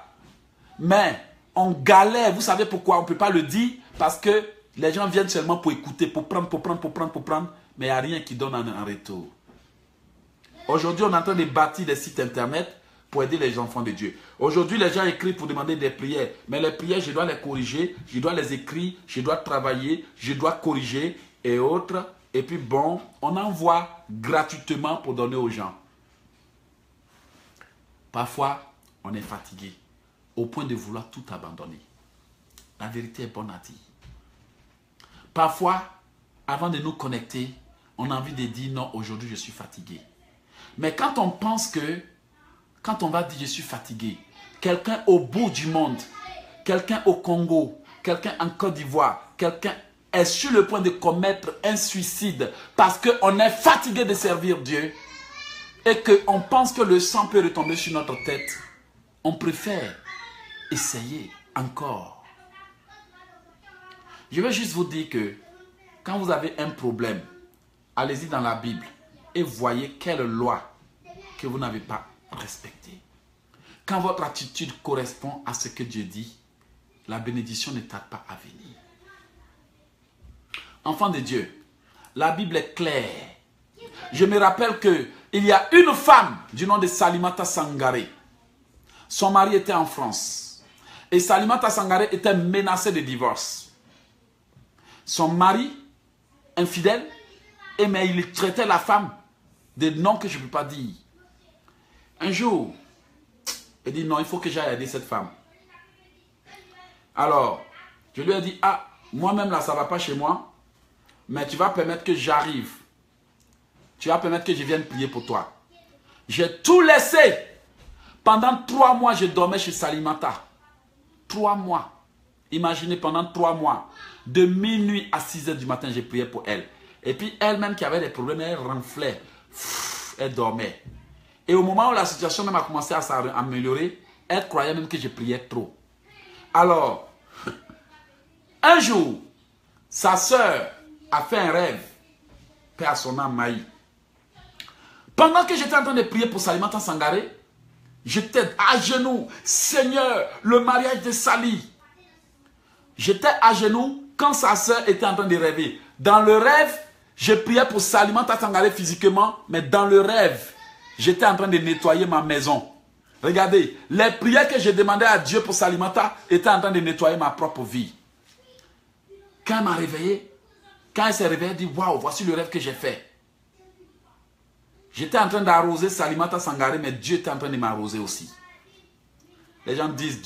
Mais on galère. Vous savez pourquoi on ne peut pas le dire? Parce que les gens viennent seulement pour écouter, pour prendre. Mais il n'y a rien qui donne en retour. Aujourd'hui, on est en train de bâtir des sites internet pour aider les enfants de Dieu. Aujourd'hui, les gens écrivent pour demander des prières. Mais les prières, je dois les corriger, je dois les écrire, je dois travailler, je dois corriger et autres. Et puis bon, on envoie gratuitement pour donner aux gens. Parfois, on est fatigué au point de vouloir tout abandonner. La vérité est bonne à dire. Parfois, avant de nous connecter, on a envie de dire non, aujourd'hui je suis fatigué. Mais quand on pense que, quand on va dire je suis fatigué, quelqu'un au bout du monde, quelqu'un au Congo, quelqu'un en Côte d'Ivoire, quelqu'un est sur le point de commettre un suicide parce qu'on est fatigué de servir Dieu et qu'on pense que le sang peut retomber sur notre tête, on préfère essayer encore. Je vais juste vous dire que quand vous avez un problème, allez-y dans la Bible et voyez quelle loi que vous n'avez pas respectée. Quand votre attitude correspond à ce que Dieu dit, la bénédiction ne tarde pas à venir. Enfants de Dieu, la Bible est claire. Je me rappelle qu'il y a une femme du nom de Salimata Sangaré. Son mari était en France. Et Salimata Sangaré était menacée de divorce. Son mari, infidèle, mais il traitait la femme de noms que je ne peux pas dire. Un jour, il dit non, il faut que j'aille aider cette femme. Alors, je lui ai dit, ah, moi-même là, ça ne va pas chez moi. Mais tu vas permettre que j'arrive. Tu vas permettre que je vienne prier pour toi. J'ai tout laissé. Pendant 3 mois, je dormais chez Salimata. 3 mois. Imaginez, pendant 3 mois. De minuit à 6 h du matin, j'ai prié pour elle. Et puis elle-même qui avait des problèmes, elle ronflait. Elle dormait. Et au moment où la situation même a commencé à s'améliorer, elle croyait même que je priais trop. Alors, un jour, sa sœur a fait un rêve. Paix à son âme, Maï. Pendant que j'étais en train de prier pour Salimata Sangaré, j'étais à genoux. Seigneur, le mariage de Sali. J'étais à genoux quand sa sœur était en train de rêver. Dans le rêve, je priais pour Salimata Sangaré physiquement, mais dans le rêve, j'étais en train de nettoyer ma maison. Regardez, les prières que j'ai demandées à Dieu pour Salimata étaient en train de nettoyer ma propre vie. Quand elle m'a réveillé, quand elle s'est réveillée, elle dit, waouh, voici le rêve que j'ai fait. J'étais en train d'arroser Salimata Sangaré, mais Dieu était en train de m'arroser aussi. Les gens disent,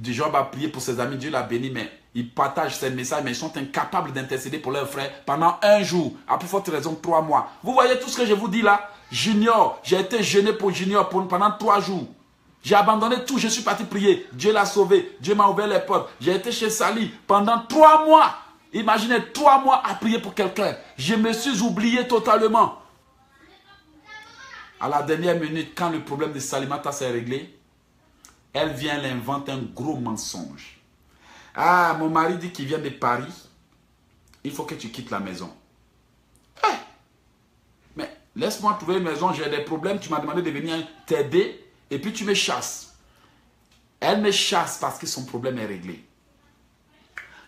Job a prié pour ses amis, Dieu l'a béni, mais ils partagent ces messages, mais ils sont incapables d'intercéder pour leurs frères pendant un jour, à plus forte raison 3 mois. Vous voyez tout ce que je vous dis là? Junior, j'ai été jeûné pour Junior pendant 3 jours. J'ai abandonné tout, je suis parti prier. Dieu l'a sauvé, Dieu m'a ouvert les portes. J'ai été chez Sali pendant 3 mois. Imaginez 3 mois à prier pour quelqu'un. Je me suis oublié totalement. À la dernière minute, quand le problème de Salimata s'est réglé, elle vient, elle invente un gros mensonge. Ah, mon mari dit qu'il vient de Paris. Il faut que tu quittes la maison. Mais laisse-moi trouver une maison, j'ai des problèmes. Tu m'as demandé de venir t'aider et puis tu me chasses. Elle me chasse parce que son problème est réglé.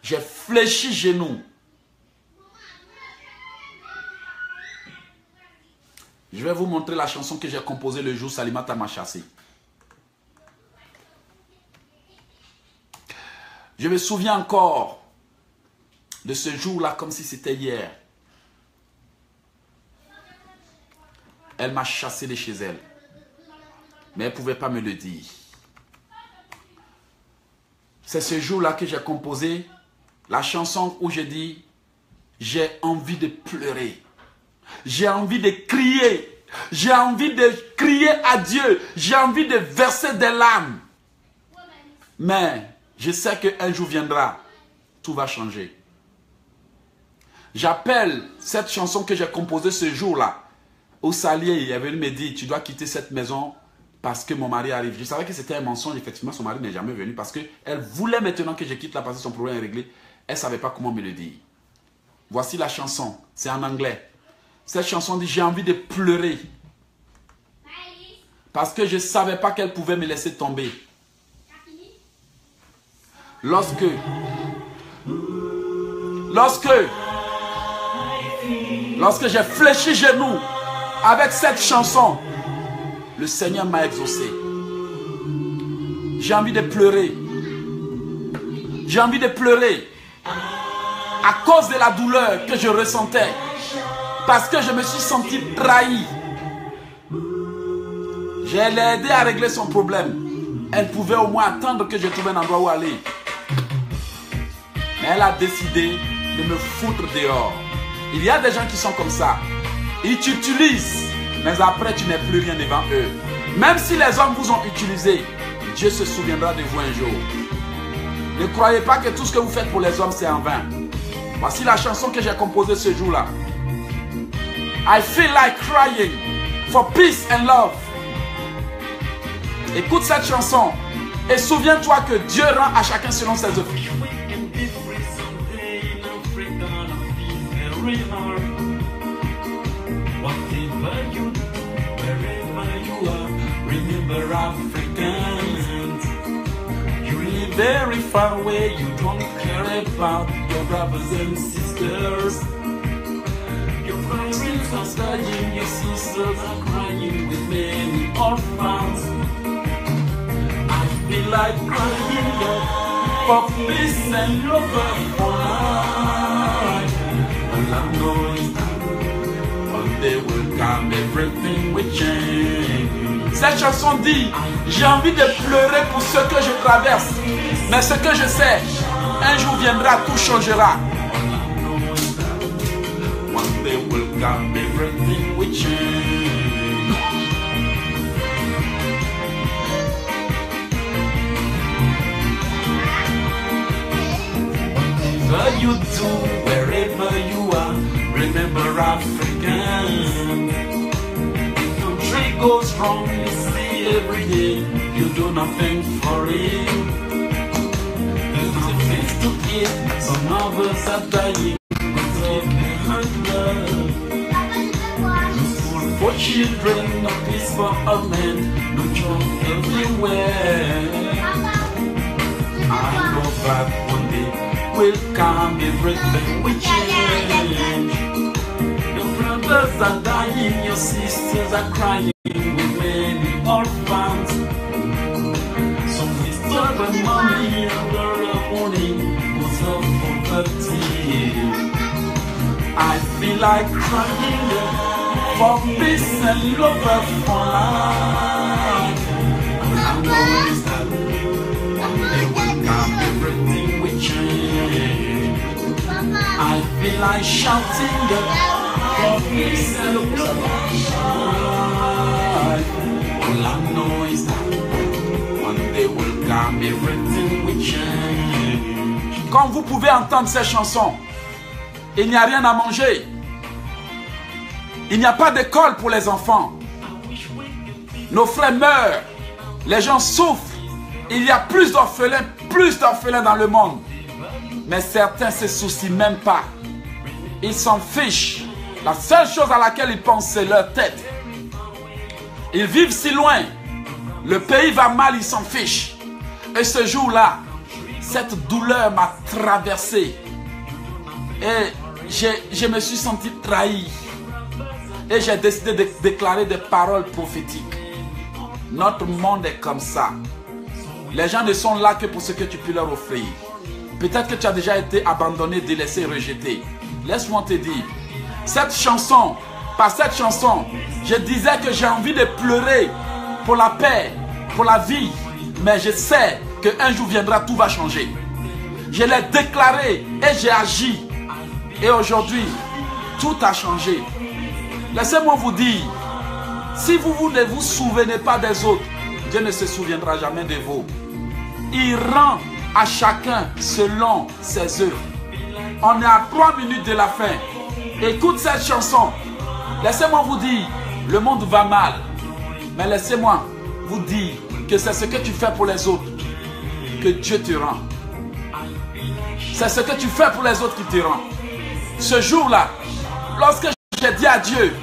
J'ai fléchi genoux. Je vais vous montrer la chanson que j'ai composée le jour où Salimata m'a chassé. Je me souviens encore de ce jour-là comme si c'était hier. Elle m'a chassé de chez elle. Mais elle ne pouvait pas me le dire. C'est ce jour-là que j'ai composé la chanson où je dis « J'ai envie de pleurer. J'ai envie de crier. J'ai envie de crier à Dieu. J'ai envie de verser des larmes. Mais je sais qu'un jour viendra, tout va changer. » J'appelle cette chanson que j'ai composée ce jour-là, où Sali est venu me dire, tu dois quitter cette maison parce que mon mari arrive. Je savais que c'était un mensonge, effectivement, son mari n'est jamais venu parce qu'elle voulait maintenant que je quitte là parce que son problème est réglé. Elle ne savait pas comment me le dire. Voici la chanson, c'est en anglais. Cette chanson dit, j'ai envie de pleurer parce que je ne savais pas qu'elle pouvait me laisser tomber. Lorsque j'ai fléchi genoux avec cette chanson, le Seigneur m'a exaucé. J'ai envie de pleurer. J'ai envie de pleurer à cause de la douleur que je ressentais. Parce que je me suis senti trahi. Je l'ai aidé à régler son problème. Elle pouvait au moins attendre que je trouve un endroit où aller. Mais elle a décidé de me foutre dehors. Il y a des gens qui sont comme ça. Ils t'utilisent, mais après tu n'es plus rien devant eux. Même si les hommes vous ont utilisé, Dieu se souviendra de vous un jour. Ne croyez pas que tout ce que vous faites pour les hommes c'est en vain. Voici la chanson que j'ai composée ce jour-là. I feel like crying for peace and love. Écoute cette chanson et souviens-toi que Dieu rend à chacun selon ses œuvres. Remember Africans. You live very far away. You don't care about your brothers and sisters. Your parents are dying, your sisters are crying with many orphans. I feel like crying for peace and love for life. All I know is that one day will come, everything will change. Cette chanson dit, j'ai envie de pleurer pour ce que je traverse. Mais ce que je sais, un jour viendra, tout changera. One day will come, everything will change. Whatever you do, wherever you are, remember Africans. Goes wrong, you see every day. You do nothing for it. There's things to eat. Some of us are dying because of hunger. No food for children, no peace for all men, no joy everywhere. I know that one day will come, everything will change. Your brothers are dying, your sisters are crying. Orphans, some disturb and mommy and girl of morning was of poverty. I feel like crying for peace and love for life. I know is that one day will come, everything will change. I feel like shouting for peace and love for life. All I know is that one day will come, everything will change. Quand vous pouvez entendre ces chansons, il n'y a rien à manger. Il n'y a pas d'école pour les enfants. Nos frères meurent. Les gens souffrent. Il y a plus d'orphelins dans le monde. Mais certains ne se soucient même pas. Ils s'en fichent. La seule chose à laquelle ils pensent, c'est leur tête. Ils vivent si loin. Le pays va mal, ils s'en fichent. Et ce jour-là, cette douleur m'a traversé. Et je me suis senti trahi. Et j'ai décidé de déclarer des paroles prophétiques. Notre monde est comme ça. Les gens ne sont là que pour ce que tu peux leur offrir. Peut-être que tu as déjà été abandonné, délaissé, rejeté. Laisse-moi te dire, cette chanson, par cette chanson, je disais que j'ai envie de pleurer pour la paix, pour la vie. Mais je sais qu'un jour viendra, tout va changer. Je l'ai déclaré et j'ai agi. Et aujourd'hui, tout a changé. Laissez-moi vous dire, si vous ne vous souvenez pas des autres, Dieu ne se souviendra jamais de vous. Il rend à chacun selon ses œuvres. On est à 3 minutes de la fin. Écoute cette chanson. Laissez-moi vous dire, le monde va mal. Mais laissez-moi vous dire que c'est ce que tu fais pour les autres que Dieu te rend. C'est ce que tu fais pour les autres qui te rend. Ce jour-là, lorsque j'ai dit à Dieu,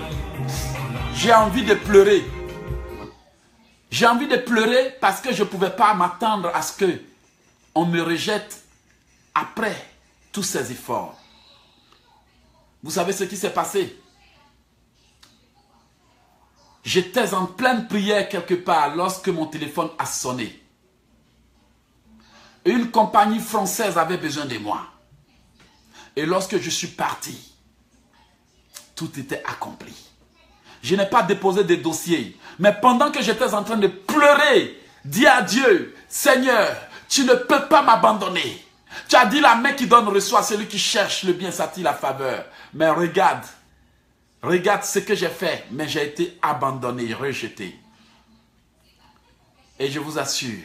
j'ai envie de pleurer. J'ai envie de pleurer parce que je ne pouvais pas m'attendre à ce qu'on me rejette après tous ces efforts. Vous savez ce qui s'est passé? J'étais en pleine prière quelque part lorsque mon téléphone a sonné. Une compagnie française avait besoin de moi. Et lorsque je suis parti, tout était accompli. Je n'ai pas déposé de dossier. Mais pendant que j'étais en train de pleurer, dis à Dieu, Seigneur, tu ne peux pas m'abandonner. Tu as dit la main qui donne reçoit, celui qui cherche le bien s'attire la faveur. Mais regarde ce que j'ai fait. Mais j'ai été abandonné, rejeté. Et je vous assure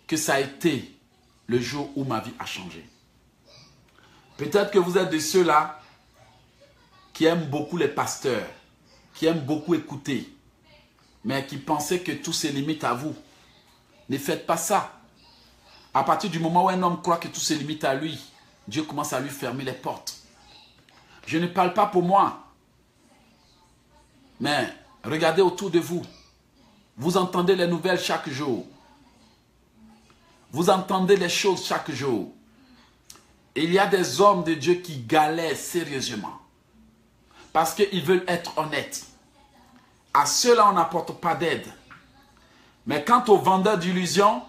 que ça a été le jour où ma vie a changé. Peut-être que vous êtes de ceux-là qui aiment beaucoup les pasteurs, qui aiment beaucoup écouter, mais qui pensaient que tout se limite à vous. Ne faites pas ça. À partir du moment où un homme croit que tout se limite à lui, Dieu commence à lui fermer les portes. Je ne parle pas pour moi, mais regardez autour de vous. Vous entendez les nouvelles chaque jour. Vous entendez les choses chaque jour. Et il y a des hommes de Dieu qui galèrent sérieusement. Parce qu'ils veulent être honnêtes. À ceux-là, on n'apporte pas d'aide. Mais quant aux vendeurs d'illusions,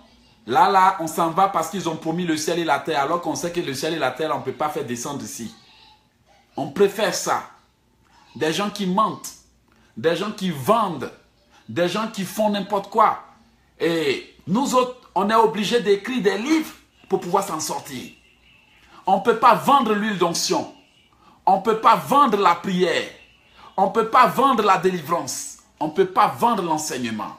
là, on s'en va parce qu'ils ont promis le ciel et la terre. Alors qu'on sait que le ciel et la terre, on ne peut pas faire descendre ici. On préfère ça. Des gens qui mentent. Des gens qui vendent. Des gens qui font n'importe quoi. Et nous autres, on est obligés d'écrire des livres pour pouvoir s'en sortir. On ne peut pas vendre l'huile d'onction. On ne peut pas vendre la prière. On ne peut pas vendre la délivrance. On ne peut pas vendre l'enseignement.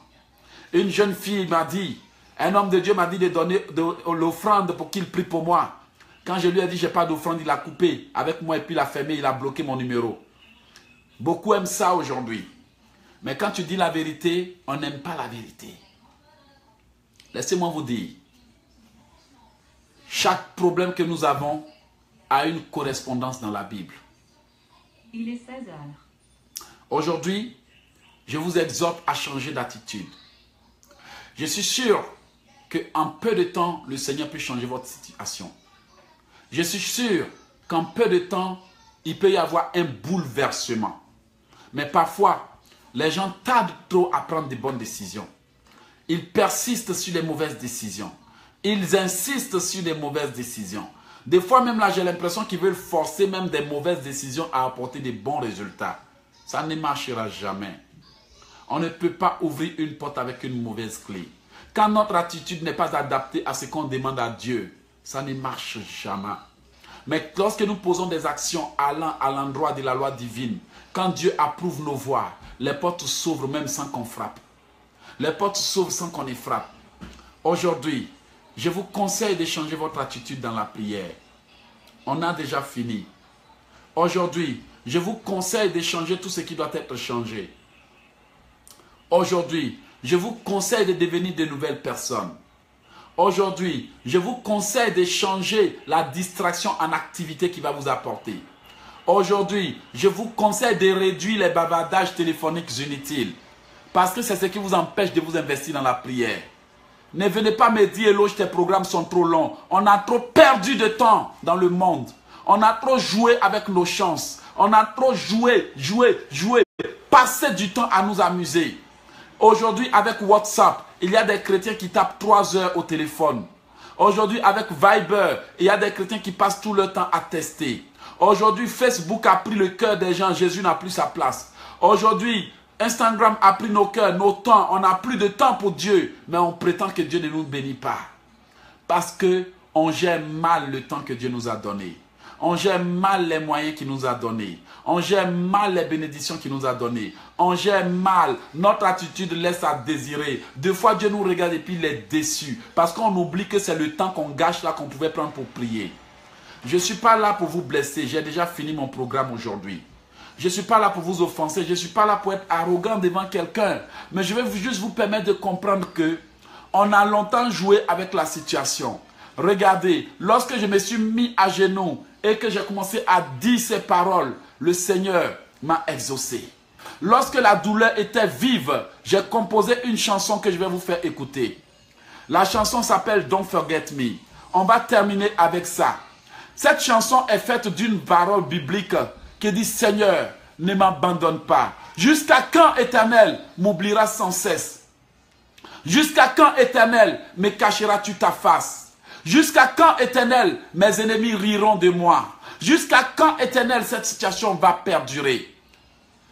Une jeune fille m'a dit, un homme de Dieu m'a dit de donner l'offrande pour qu'il prie pour moi. Quand je lui ai dit, je n'ai pas d'offrande, il a coupé avec moi et puis il a fermé, il a bloqué mon numéro. Beaucoup aiment ça aujourd'hui. Mais quand tu dis la vérité, on n'aime pas la vérité. Laissez-moi vous dire, chaque problème que nous avons a une correspondance dans la Bible. Il est 16 heures. Aujourd'hui, je vous exhorte à changer d'attitude. Je suis sûr qu'en peu de temps, le Seigneur peut changer votre situation. Je suis sûr qu'en peu de temps, il peut y avoir un bouleversement. Mais parfois, les gens tardent trop à prendre de bonnes décisions. Ils persistent sur les mauvaises décisions. Ils insistent sur les mauvaises décisions. Des fois même là, j'ai l'impression qu'ils veulent forcer même des mauvaises décisions à apporter des bons résultats. Ça ne marchera jamais. On ne peut pas ouvrir une porte avec une mauvaise clé. Quand notre attitude n'est pas adaptée à ce qu'on demande à Dieu, ça ne marche jamais. Mais lorsque nous posons des actions allant à l'endroit de la loi divine, quand Dieu approuve nos voies, les portes s'ouvrent même sans qu'on frappe. Les portes s'ouvrent sans qu'on les frappe. Aujourd'hui, je vous conseille de changer votre attitude dans la prière. On a déjà fini. Aujourd'hui, je vous conseille de changer tout ce qui doit être changé. Aujourd'hui, je vous conseille de devenir de nouvelles personnes. Aujourd'hui, je vous conseille de changer la distraction en activité qui va vous apporter. Aujourd'hui, je vous conseille de réduire les bavardages téléphoniques inutiles. Parce que c'est ce qui vous empêche de vous investir dans la prière. Ne venez pas me dire, Eloge, tes programmes sont trop longs. On a trop perdu de temps dans le monde. On a trop joué avec nos chances. On a trop joué. Passer du temps à nous amuser. Aujourd'hui, avec WhatsApp, il y a des chrétiens qui tapent 3 heures au téléphone. Aujourd'hui, avec Viber, il y a des chrétiens qui passent tout le temps à tester. Aujourd'hui, Facebook a pris le cœur des gens. Jésus n'a plus sa place. Aujourd'hui, Instagram a pris nos cœurs, nos temps. On n'a plus de temps pour Dieu. Mais on prétend que Dieu ne nous bénit pas. Parce qu'on gère mal le temps que Dieu nous a donné. On gère mal les moyens qu'il nous a donnés. On gère mal les bénédictions qu'il nous a données. On gère mal. Notre attitude laisse à désirer. Des fois, Dieu nous regarde et puis il est déçu. Parce qu'on oublie que c'est le temps qu'on gâche là qu'on pouvait prendre pour prier. Je ne suis pas là pour vous blesser. J'ai déjà fini mon programme aujourd'hui. Je ne suis pas là pour vous offenser. Je ne suis pas là pour être arrogant devant quelqu'un. Mais je vais juste vous permettre de comprendre que on a longtemps joué avec la situation. Regardez, lorsque je me suis mis à genoux et que j'ai commencé à dire ces paroles, le Seigneur m'a exaucé. Lorsque la douleur était vive, j'ai composé une chanson que je vais vous faire écouter. La chanson s'appelle Don't Forget Me. On va terminer avec ça. Cette chanson est faite d'une parole biblique qui dit « Seigneur, ne m'abandonne pas. Jusqu'à quand, Éternel, m'oublieras sans cesse? Jusqu'à quand, Éternel, me cacheras-tu ta face? Jusqu'à quand, Éternel, mes ennemis riront de moi? Jusqu'à quand, Éternel, cette situation va perdurer?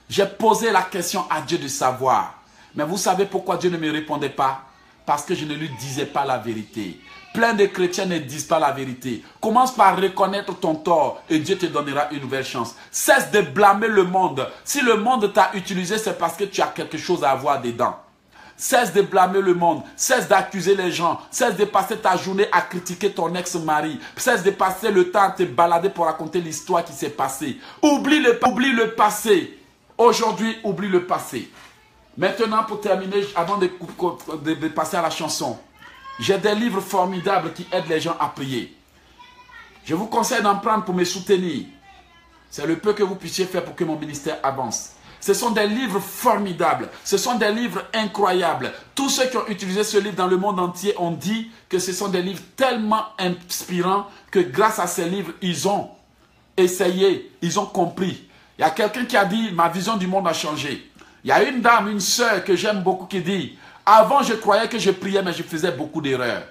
J'ai posé la question à Dieu de savoir. Mais vous savez pourquoi Dieu ne me répondait pas? Parce que je ne lui disais pas la vérité. Plein de chrétiens ne disent pas la vérité. Commence par reconnaître ton tort et Dieu te donnera une nouvelle chance. Cesse de blâmer le monde. Si le monde t'a utilisé, c'est parce que tu as quelque chose à avoir dedans. Cesse de blâmer le monde, cesse d'accuser les gens, cesse de passer ta journée à critiquer ton ex-mari, cesse de passer le temps à te balader pour raconter l'histoire qui s'est passée. Oublie le passé. Aujourd'hui, oublie le passé. Maintenant, pour terminer, avant de passer à la chanson, j'ai des livres formidables qui aident les gens à prier. Je vous conseille d'en prendre pour me soutenir. C'est le peu que vous puissiez faire pour que mon ministère avance. Ce sont des livres formidables. Ce sont des livres incroyables. Tous ceux qui ont utilisé ce livre dans le monde entier ont dit que ce sont des livres tellement inspirants que grâce à ces livres, ils ont essayé, ils ont compris. Il y a quelqu'un qui a dit, ma vision du monde a changé. Il y a une dame, une sœur que j'aime beaucoup qui dit, avant je croyais que je priais mais je faisais beaucoup d'erreurs.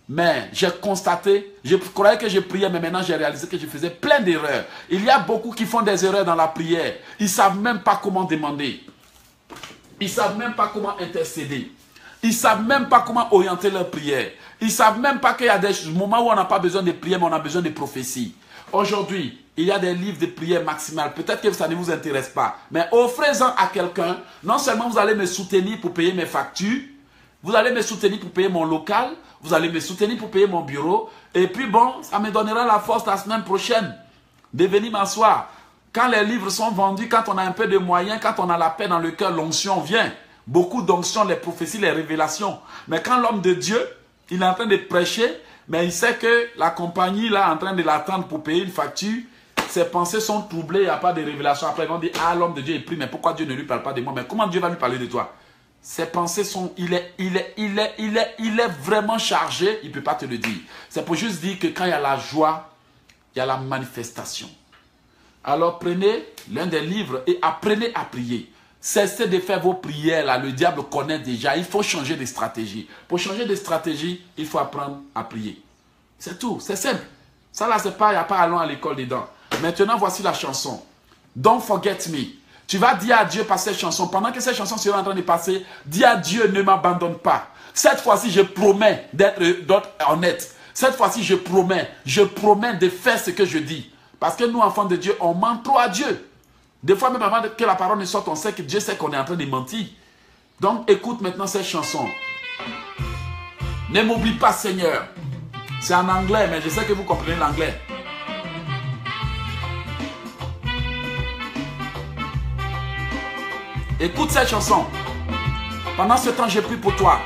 Mais j'ai constaté, je croyais que je priais, mais maintenant j'ai réalisé que je faisais plein d'erreurs. Il y a beaucoup qui font des erreurs dans la prière. Ils ne savent même pas comment demander. Ils ne savent même pas comment intercéder. Ils ne savent même pas comment orienter leur prière. Ils ne savent même pas qu'il y a des moments où on n'a pas besoin de prière, mais on a besoin de prophétie. Aujourd'hui, il y a des livres de prière maximale. Peut-être que ça ne vous intéresse pas. Mais offrez-en à quelqu'un. Non seulement vous allez me soutenir pour payer mes factures, vous allez me soutenir pour payer mon local, vous allez me soutenir pour payer mon bureau. Et puis bon, ça me donnera la force la semaine prochaine de venir m'asseoir. Quand les livres sont vendus, quand on a un peu de moyens, quand on a la paix dans le cœur, l'onction vient. Beaucoup d'onction, les prophéties, les révélations. Mais quand l'homme de Dieu, il est en train de prêcher, mais il sait que la compagnie là, en train de l'attendre pour payer une facture, ses pensées sont troublées, il n'y a pas de révélation. Après, ils vont dire, ah, l'homme de Dieu est pris, mais pourquoi Dieu ne lui parle pas de moi? Mais comment Dieu va lui parler de toi? Ses pensées sont, il est vraiment chargé, il ne peut pas te le dire. C'est pour juste dire que quand il y a la joie, il y a la manifestation. Alors prenez l'un des livres et apprenez à prier. Cessez de faire vos prières là, le diable connaît déjà, il faut changer de stratégie. Pour changer de stratégie, il faut apprendre à prier. C'est tout, c'est simple. Ça là, c'est pas, il n'y a pas allons à l'école dedans. Maintenant, voici la chanson. Don't forget me. Tu vas dire à Dieu par cette chanson, pendant que cette chanson sera en train de passer, dis à Dieu, ne m'abandonne pas. Cette fois-ci, je promets d'être honnête. Cette fois-ci, je promets de faire ce que je dis. Parce que nous, enfants de Dieu, on ment trop à Dieu. Des fois, même avant que la parole ne sorte, on sait que Dieu sait qu'on est en train de mentir. Donc, écoute maintenant cette chanson. Ne m'oublie pas, Seigneur. C'est en anglais, mais je sais que vous comprenez l'anglais. Écoute cette chanson. Pendant ce temps, j'ai pris pour toi.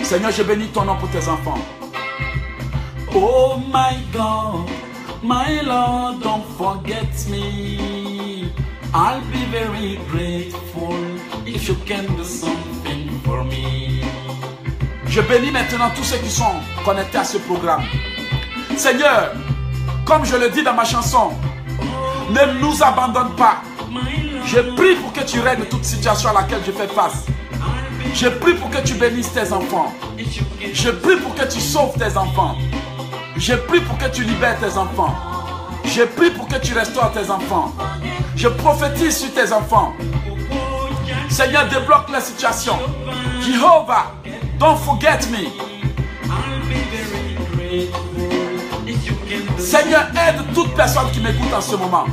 Seigneur, je bénis ton nom pour tes enfants. Oh my God, my Lord, don't forget me. I'll be very grateful if you can do something for me. Je bénis maintenant tous ceux qui sont connectés à ce programme. Seigneur, comme je le dis dans ma chanson, ne nous abandonne pas. Je prie pour que tu règles toute situation à laquelle je fais face. Je prie pour que tu bénisses tes enfants. Je prie pour que tu sauves tes enfants. Je prie pour que tu libères tes enfants. Je prie pour que tu restaures tes enfants. Je prophétise sur tes enfants. Seigneur, débloque la situation. Jehovah, don't forget me. Seigneur, aide toute personne qui m'écoute en ce moment.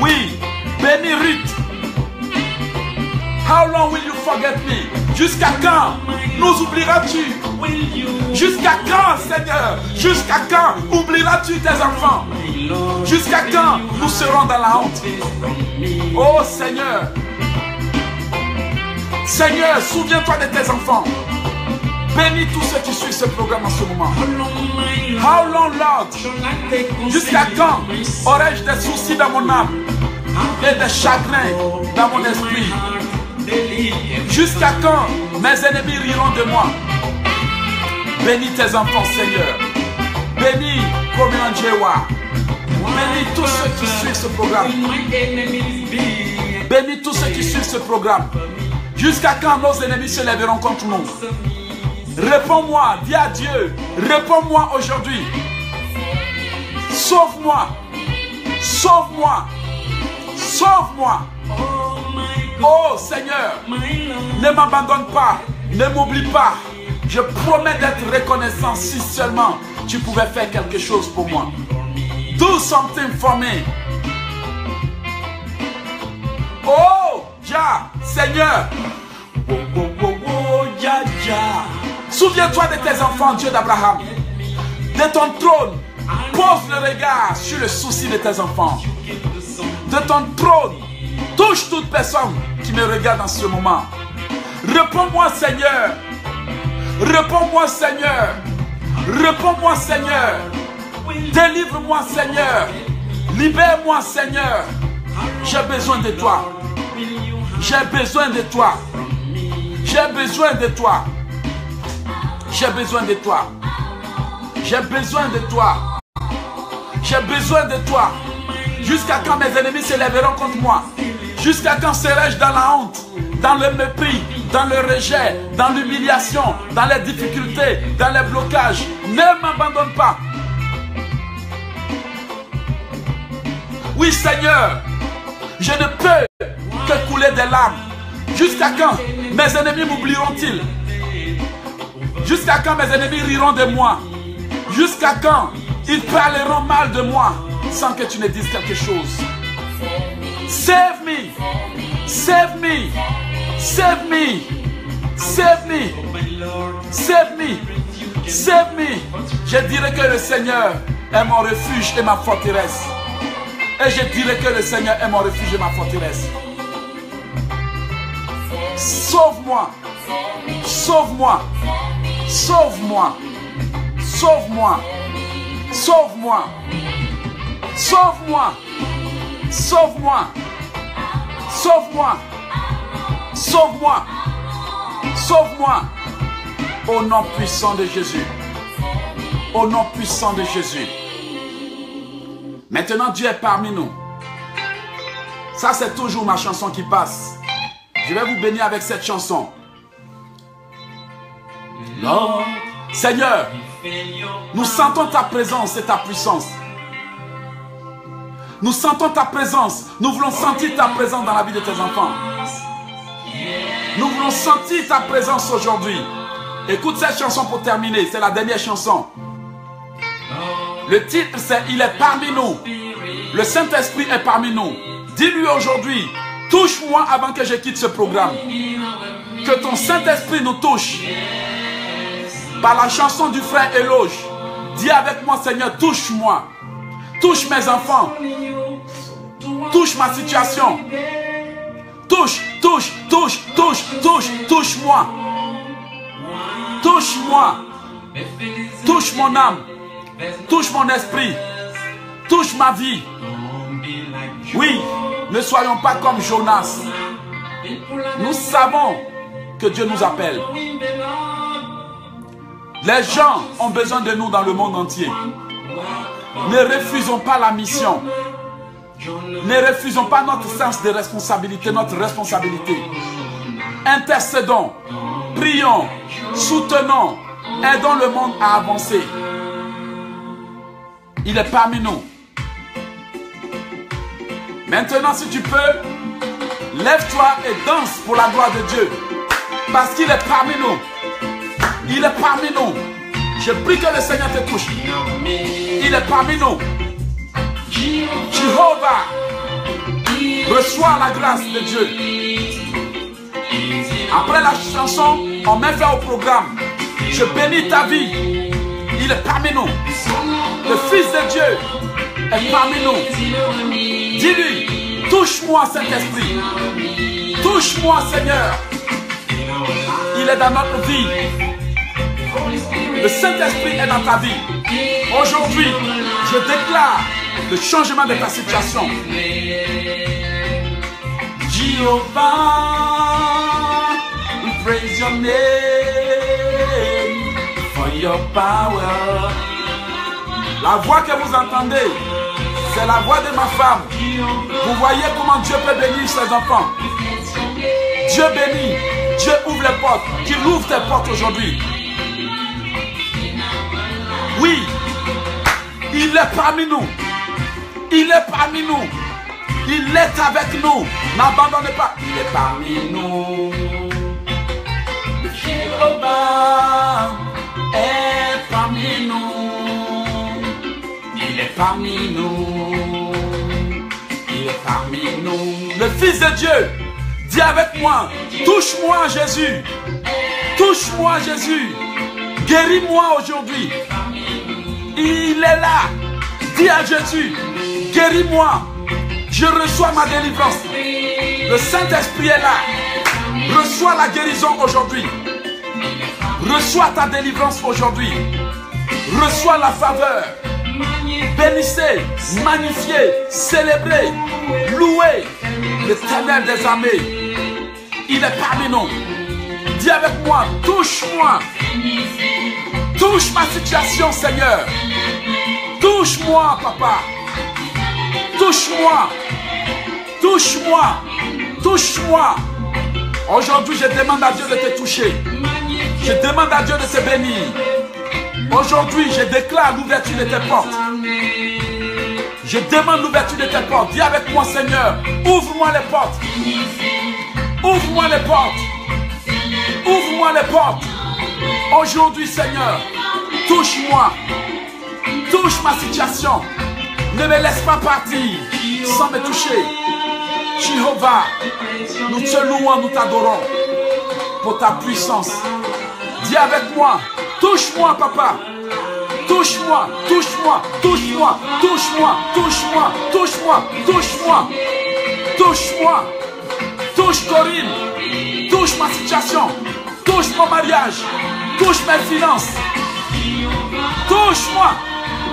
Oui, bénis Ruth. How long will you forget me? Jusqu'à quand nous oublieras-tu? Jusqu'à quand, Seigneur? Jusqu'à quand oublieras-tu tes enfants? Jusqu'à quand nous serons dans la honte? Oh Seigneur, Seigneur, souviens-toi de tes enfants. Bénis tous ceux qui suivent ce programme en ce moment. How long, Lord? Jusqu'à quand aurais-je des soucis dans mon âme et des chagrins dans mon esprit? Jusqu'à quand mes ennemis riront de moi? Bénis tes enfants, Seigneur. Bénis Komianjewa. Bénis tous ceux qui suivent ce programme. Bénis tous ceux qui suivent ce programme. Jusqu'à quand nos ennemis se lèveront contre nous? Réponds-moi, dis à Dieu, réponds-moi aujourd'hui. Sauve-moi, sauve-moi, sauve-moi. Oh Seigneur, ne m'abandonne pas, ne m'oublie pas. Je promets d'être reconnaissant si seulement tu pouvais faire quelque chose pour moi. Do something for me. Oh, Jah, Seigneur. Oh, oh, oh, oh, Jah, Jah. Souviens-toi de tes enfants, Dieu d'Abraham. De ton trône, pose le regard sur le souci de tes enfants. De ton trône, touche toute personne qui me regarde en ce moment. Réponds-moi, Seigneur. Réponds-moi, Seigneur. Réponds-moi, Seigneur. Délivre-moi, Seigneur. Libère-moi, Seigneur. J'ai besoin de toi. J'ai besoin de toi. J'ai besoin de toi. J'ai besoin de toi. J'ai besoin de toi. J'ai besoin de toi. Jusqu'à quand mes ennemis se lèveront contre moi? Jusqu'à quand serai-je dans la honte, dans le mépris, dans le rejet, dans l'humiliation, dans les difficultés, dans les blocages? Ne m'abandonne pas. Oui, Seigneur, je ne peux que couler des larmes. Jusqu'à quand mes ennemis m'oublieront-ils? Jusqu'à quand mes ennemis riront de moi? Jusqu'à quand ils parleront mal de moi sans que tu ne dises quelque chose? Save me! Save me! Save me! Save me! Save me! Save me! Je dirais que le Seigneur est mon refuge et ma forteresse. Et je dirais que le Seigneur est mon refuge et ma forteresse. Sauve-moi! Sauve-moi! Sauve-moi! Sauve-moi! Sauve-moi! Sauve-moi! Sauve-moi! Sauve-moi! Sauve-moi! Sauve-moi! Au nom puissant de Jésus. Au nom puissant de Jésus. Maintenant, Dieu est parmi nous. Ça, c'est toujours ma chanson qui passe. Je vais vous bénir avec cette chanson. Lord, Seigneur, nous sentons ta présence et ta puissance. Nous sentons ta présence. Nous voulons sentir ta présence dans la vie de tes enfants. Nous voulons sentir ta présence aujourd'hui. Écoute cette chanson pour terminer. C'est la dernière chanson. Le titre c'est « Il est parmi nous ». Le Saint-Esprit est parmi nous. Dis-lui aujourd'hui, touche-moi avant que je quitte ce programme. Que ton Saint-Esprit nous touche. Par la chanson du frère Éloge. Dis avec moi, Seigneur, touche-moi. Touche mes enfants. Touche ma situation. Touche, touche, touche, touche, touche, touche-moi. Touche-moi. Touche mon âme. Touche mon esprit. Touche ma vie. Oui, ne soyons pas comme Jonas. Nous savons que Dieu nous appelle. Les gens ont besoin de nous dans le monde entier. Ne refusons pas la mission. Ne refusons pas notre sens de responsabilité, notre responsabilité. Intercédons, prions, soutenons, aidons le monde à avancer. Il est parmi nous. Maintenant, si tu peux, lève-toi et danse pour la gloire de Dieu. Parce qu'il est parmi nous. Il est parmi nous. Je prie que le Seigneur te touche. Il est parmi nous. Jéhovah, reçois la grâce de Dieu. Après la chanson, on met fin au programme. Je bénis ta vie. Il est parmi nous. Le Fils de Dieu est parmi nous. Dis-lui, touche-moi Saint-Esprit. Touche-moi Seigneur. Il est dans notre vie. Le Saint-Esprit est dans ta vie. Aujourd'hui, je déclare le changement de ta situation. Jéhovah, we praise your name for your power. La voix que vous entendez, c'est la voix de ma femme. Vous voyez comment Dieu peut bénir ses enfants. Dieu bénit, Dieu ouvre les portes, qu'il ouvre tes portes aujourd'hui. est parmi nous. Il est parmi nous. Il est avec nous. N'abandonnez pas. Il est parmi nous. Le Jéhovah est parmi nous. Il est parmi nous. Il est parmi nous. Le Fils de Dieu, dis avec moi, touche-moi Jésus. Touche-moi Jésus. Guéris-moi aujourd'hui. Il est là. Dis à Jésus, guéris-moi. Je reçois ma délivrance. Le Saint-Esprit est là. Reçois la guérison aujourd'hui. Reçois ta délivrance aujourd'hui. Reçois la faveur. Bénissez, magnifiez, célébrez, louez l'Éternel des armées. Il est parmi nous. Dis avec moi, touche-moi. Touche ma situation, Seigneur. Touche-moi, Papa. Touche-moi. Touche-moi. Touche-moi. Aujourd'hui, je demande à Dieu de te toucher. Je demande à Dieu de te bénir. Aujourd'hui, je déclare l'ouverture de tes portes. Je demande l'ouverture de tes portes. Dis avec moi, Seigneur, ouvre-moi les portes. Ouvre-moi les portes. Ouvre-moi les portes. Aujourd'hui, Seigneur, touche-moi. Touche ma situation. Ne me laisse pas partir sans me toucher. Jéhovah, nous te louons, nous t'adorons pour ta puissance. Dis avec moi, touche-moi, Papa. Touche-moi, touche-moi, touche-moi, touche-moi, touche-moi, touche-moi, touche-moi, touche-moi. Touche Corinne, touche ma situation, touche mon mariage, touche mes finances. Touche-moi.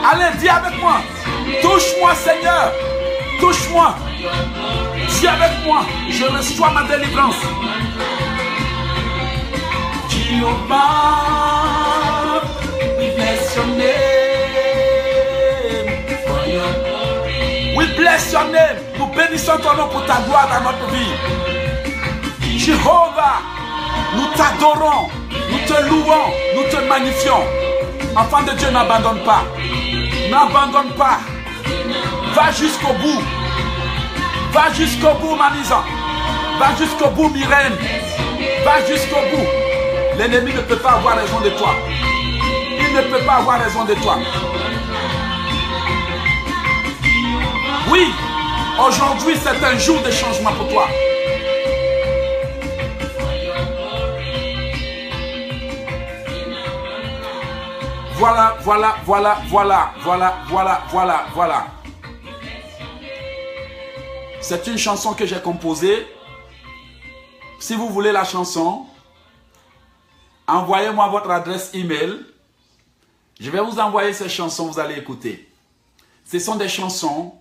Allez, dis avec moi. Touche-moi, Seigneur. Touche-moi. Dis avec moi. Je reçois ma délivrance. Jéhovah, we bless your name. We bless your name. Nous bénissons ton nom pour ta gloire dans notre vie. Jéhovah, nous t'adorons, nous te louons, nous te magnifions. Enfant de Dieu, n'abandonne pas. N'abandonne pas. Va jusqu'au bout. Va jusqu'au bout, Manisa. Va jusqu'au bout, Myrène. Va jusqu'au bout. L'ennemi ne peut pas avoir raison de toi. Il ne peut pas avoir raison de toi. Oui, aujourd'hui c'est un jour de changement pour toi. Voilà, voilà, voilà, voilà, voilà, voilà, voilà, voilà. C'est une chanson que j'ai composée. Si vous voulez la chanson, envoyez-moi votre adresse email. Je vais vous envoyer ces chansons, vous allez écouter. Ce sont des chansons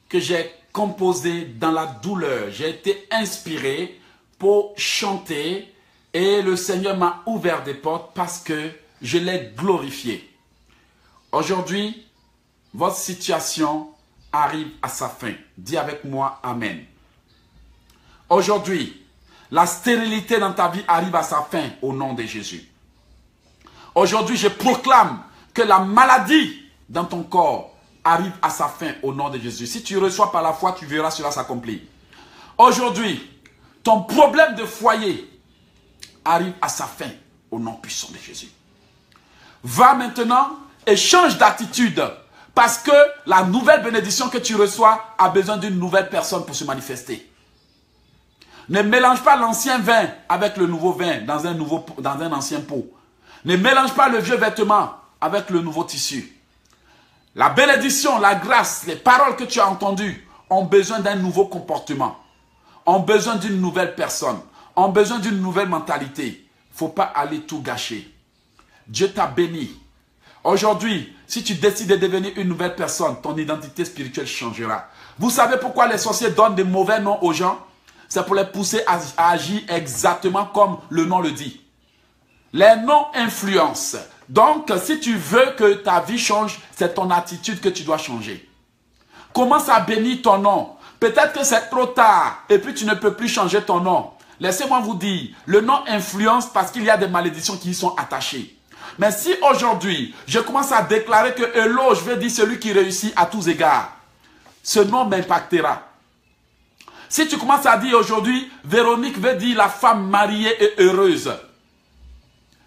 que j'ai composées dans la douleur. J'ai été inspiré pour chanter et le Seigneur m'a ouvert des portes parce que je l'ai glorifié. Aujourd'hui, votre situation arrive à sa fin. Dis avec moi, Amen. Aujourd'hui, la stérilité dans ta vie arrive à sa fin au nom de Jésus. Aujourd'hui, je proclame que la maladie dans ton corps arrive à sa fin au nom de Jésus. Si tu reçois par la foi, tu verras cela s'accomplir. Aujourd'hui, ton problème de foyer arrive à sa fin au nom puissant de Jésus. Va maintenant et change d'attitude parce que la nouvelle bénédiction que tu reçois a besoin d'une nouvelle personne pour se manifester. Ne mélange pas l'ancien vin avec le nouveau vin dans un ancien pot. Ne mélange pas le vieux vêtement avec le nouveau tissu. La bénédiction, la grâce, les paroles que tu as entendues ont besoin d'un nouveau comportement. Ont besoin d'une nouvelle personne. Ont besoin d'une nouvelle mentalité. Il ne faut pas aller tout gâcher. Dieu t'a béni. Aujourd'hui, si tu décides de devenir une nouvelle personne, ton identité spirituelle changera. Vous savez pourquoi les sorciers donnent des mauvais noms aux gens? C'est pour les pousser à agir exactement comme le nom le dit. Les noms influencent. Donc, si tu veux que ta vie change, c'est ton attitude que tu dois changer. Commence à bénir ton nom. Peut-être que c'est trop tard et puis tu ne peux plus changer ton nom. Laissez-moi vous dire, le nom influence parce qu'il y a des malédictions qui y sont attachées. Mais si aujourd'hui, je commence à déclarer que Eloge veut dire celui qui réussit à tous égards, ce nom m'impactera. Si tu commences à dire aujourd'hui, Véronique veut dire la femme mariée et heureuse,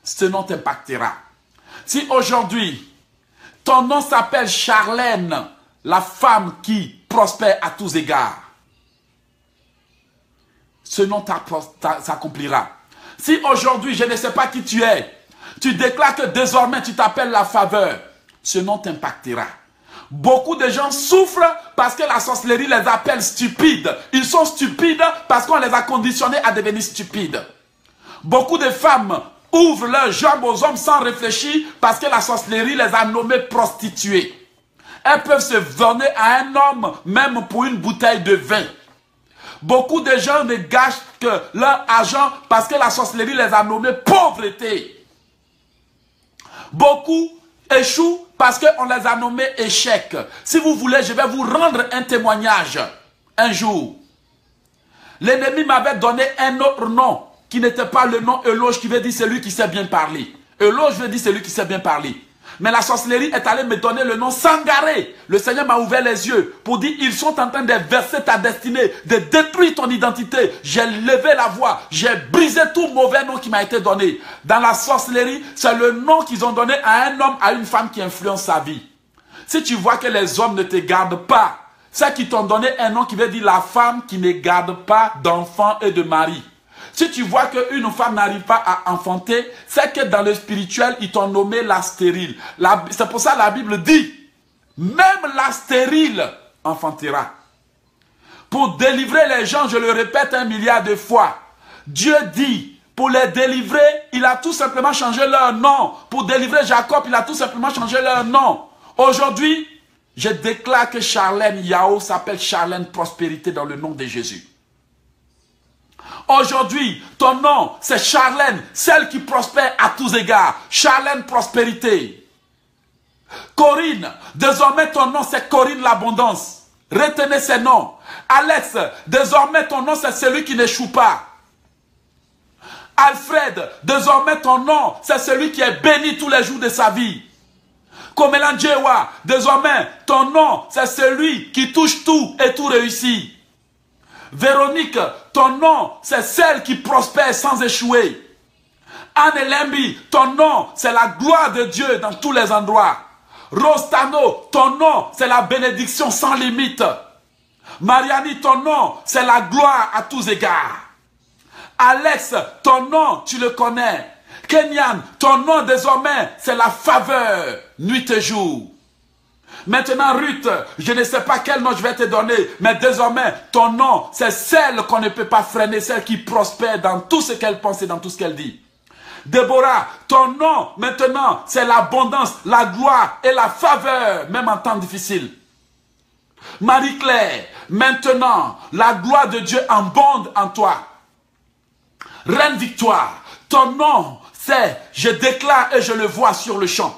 ce nom t'impactera. Si aujourd'hui, ton nom s'appelle Charlène, la femme qui prospère à tous égards, ce nom s'accomplira. Si aujourd'hui, je ne sais pas qui tu es, tu déclares que désormais tu t'appelles la faveur, ce nom t'impactera. Beaucoup de gens souffrent parce que la sorcellerie les appelle stupides. Ils sont stupides parce qu'on les a conditionnés à devenir stupides. Beaucoup de femmes ouvrent leurs jambes aux hommes sans réfléchir parce que la sorcellerie les a nommées prostituées. Elles peuvent se donner à un homme même pour une bouteille de vin. Beaucoup de gens ne gâchent que leur argent parce que la sorcellerie les a nommés pauvreté. Beaucoup échouent parce qu'on les a nommés échecs. Si vous voulez, je vais vous rendre un témoignage un jour. L'ennemi m'avait donné un autre nom qui n'était pas le nom Eloge qui veut dire celui qui sait bien parler. Eloge veut dire celui qui sait bien parler. Mais la sorcellerie est allée me donner le nom Sangaré. Le Seigneur m'a ouvert les yeux pour dire ils sont en train de verser ta destinée, de détruire ton identité. J'ai levé la voix, j'ai brisé tout mauvais nom qui m'a été donné. Dans la sorcellerie, c'est le nom qu'ils ont donné à un homme, à une femme qui influence sa vie. Si tu vois que les hommes ne te gardent pas, c'est qu'ils t'ont donné un nom qui veut dire la femme qui ne garde pas d'enfants et de mari. Si tu vois qu'une femme n'arrive pas à enfanter, c'est que dans le spirituel, ils t'ont nommé la stérile. C'est pour ça que la Bible dit, même la stérile enfantera. Pour délivrer les gens, je le répète 1 milliard de fois, Dieu dit, pour les délivrer, il a tout simplement changé leur nom. Pour délivrer Jacob, il a tout simplement changé leur nom. Aujourd'hui, je déclare que Charlène Yao s'appelle Charlène Prospérité dans le nom de Jésus. Aujourd'hui, ton nom, c'est Charlène, celle qui prospère à tous égards. Charlène Prospérité. Corinne, désormais ton nom, c'est Corinne l'Abondance. Retenez ces noms. Alex, désormais ton nom, c'est celui qui n'échoue pas. Alfred, désormais ton nom, c'est celui qui est béni tous les jours de sa vie. Komelanjewa, désormais ton nom, c'est celui qui touche tout et tout réussit. Véronique, ton nom, c'est celle qui prospère sans échouer. Anne Lembi, ton nom, c'est la gloire de Dieu dans tous les endroits. Rostano, ton nom, c'est la bénédiction sans limite. Mariani, ton nom, c'est la gloire à tous égards. Alex, ton nom, tu le connais. Kenyan, ton nom désormais, c'est la faveur, nuit et jour. Maintenant, Ruth, je ne sais pas quel nom je vais te donner, mais désormais, ton nom, c'est celle qu'on ne peut pas freiner, celle qui prospère dans tout ce qu'elle pense et dans tout ce qu'elle dit. Déborah, ton nom, maintenant, c'est l'abondance, la gloire et la faveur, même en temps difficile. Marie-Claire, maintenant, la gloire de Dieu abonde en toi. Reine Victoire, ton nom, c'est, je déclare et je le vois sur le champ.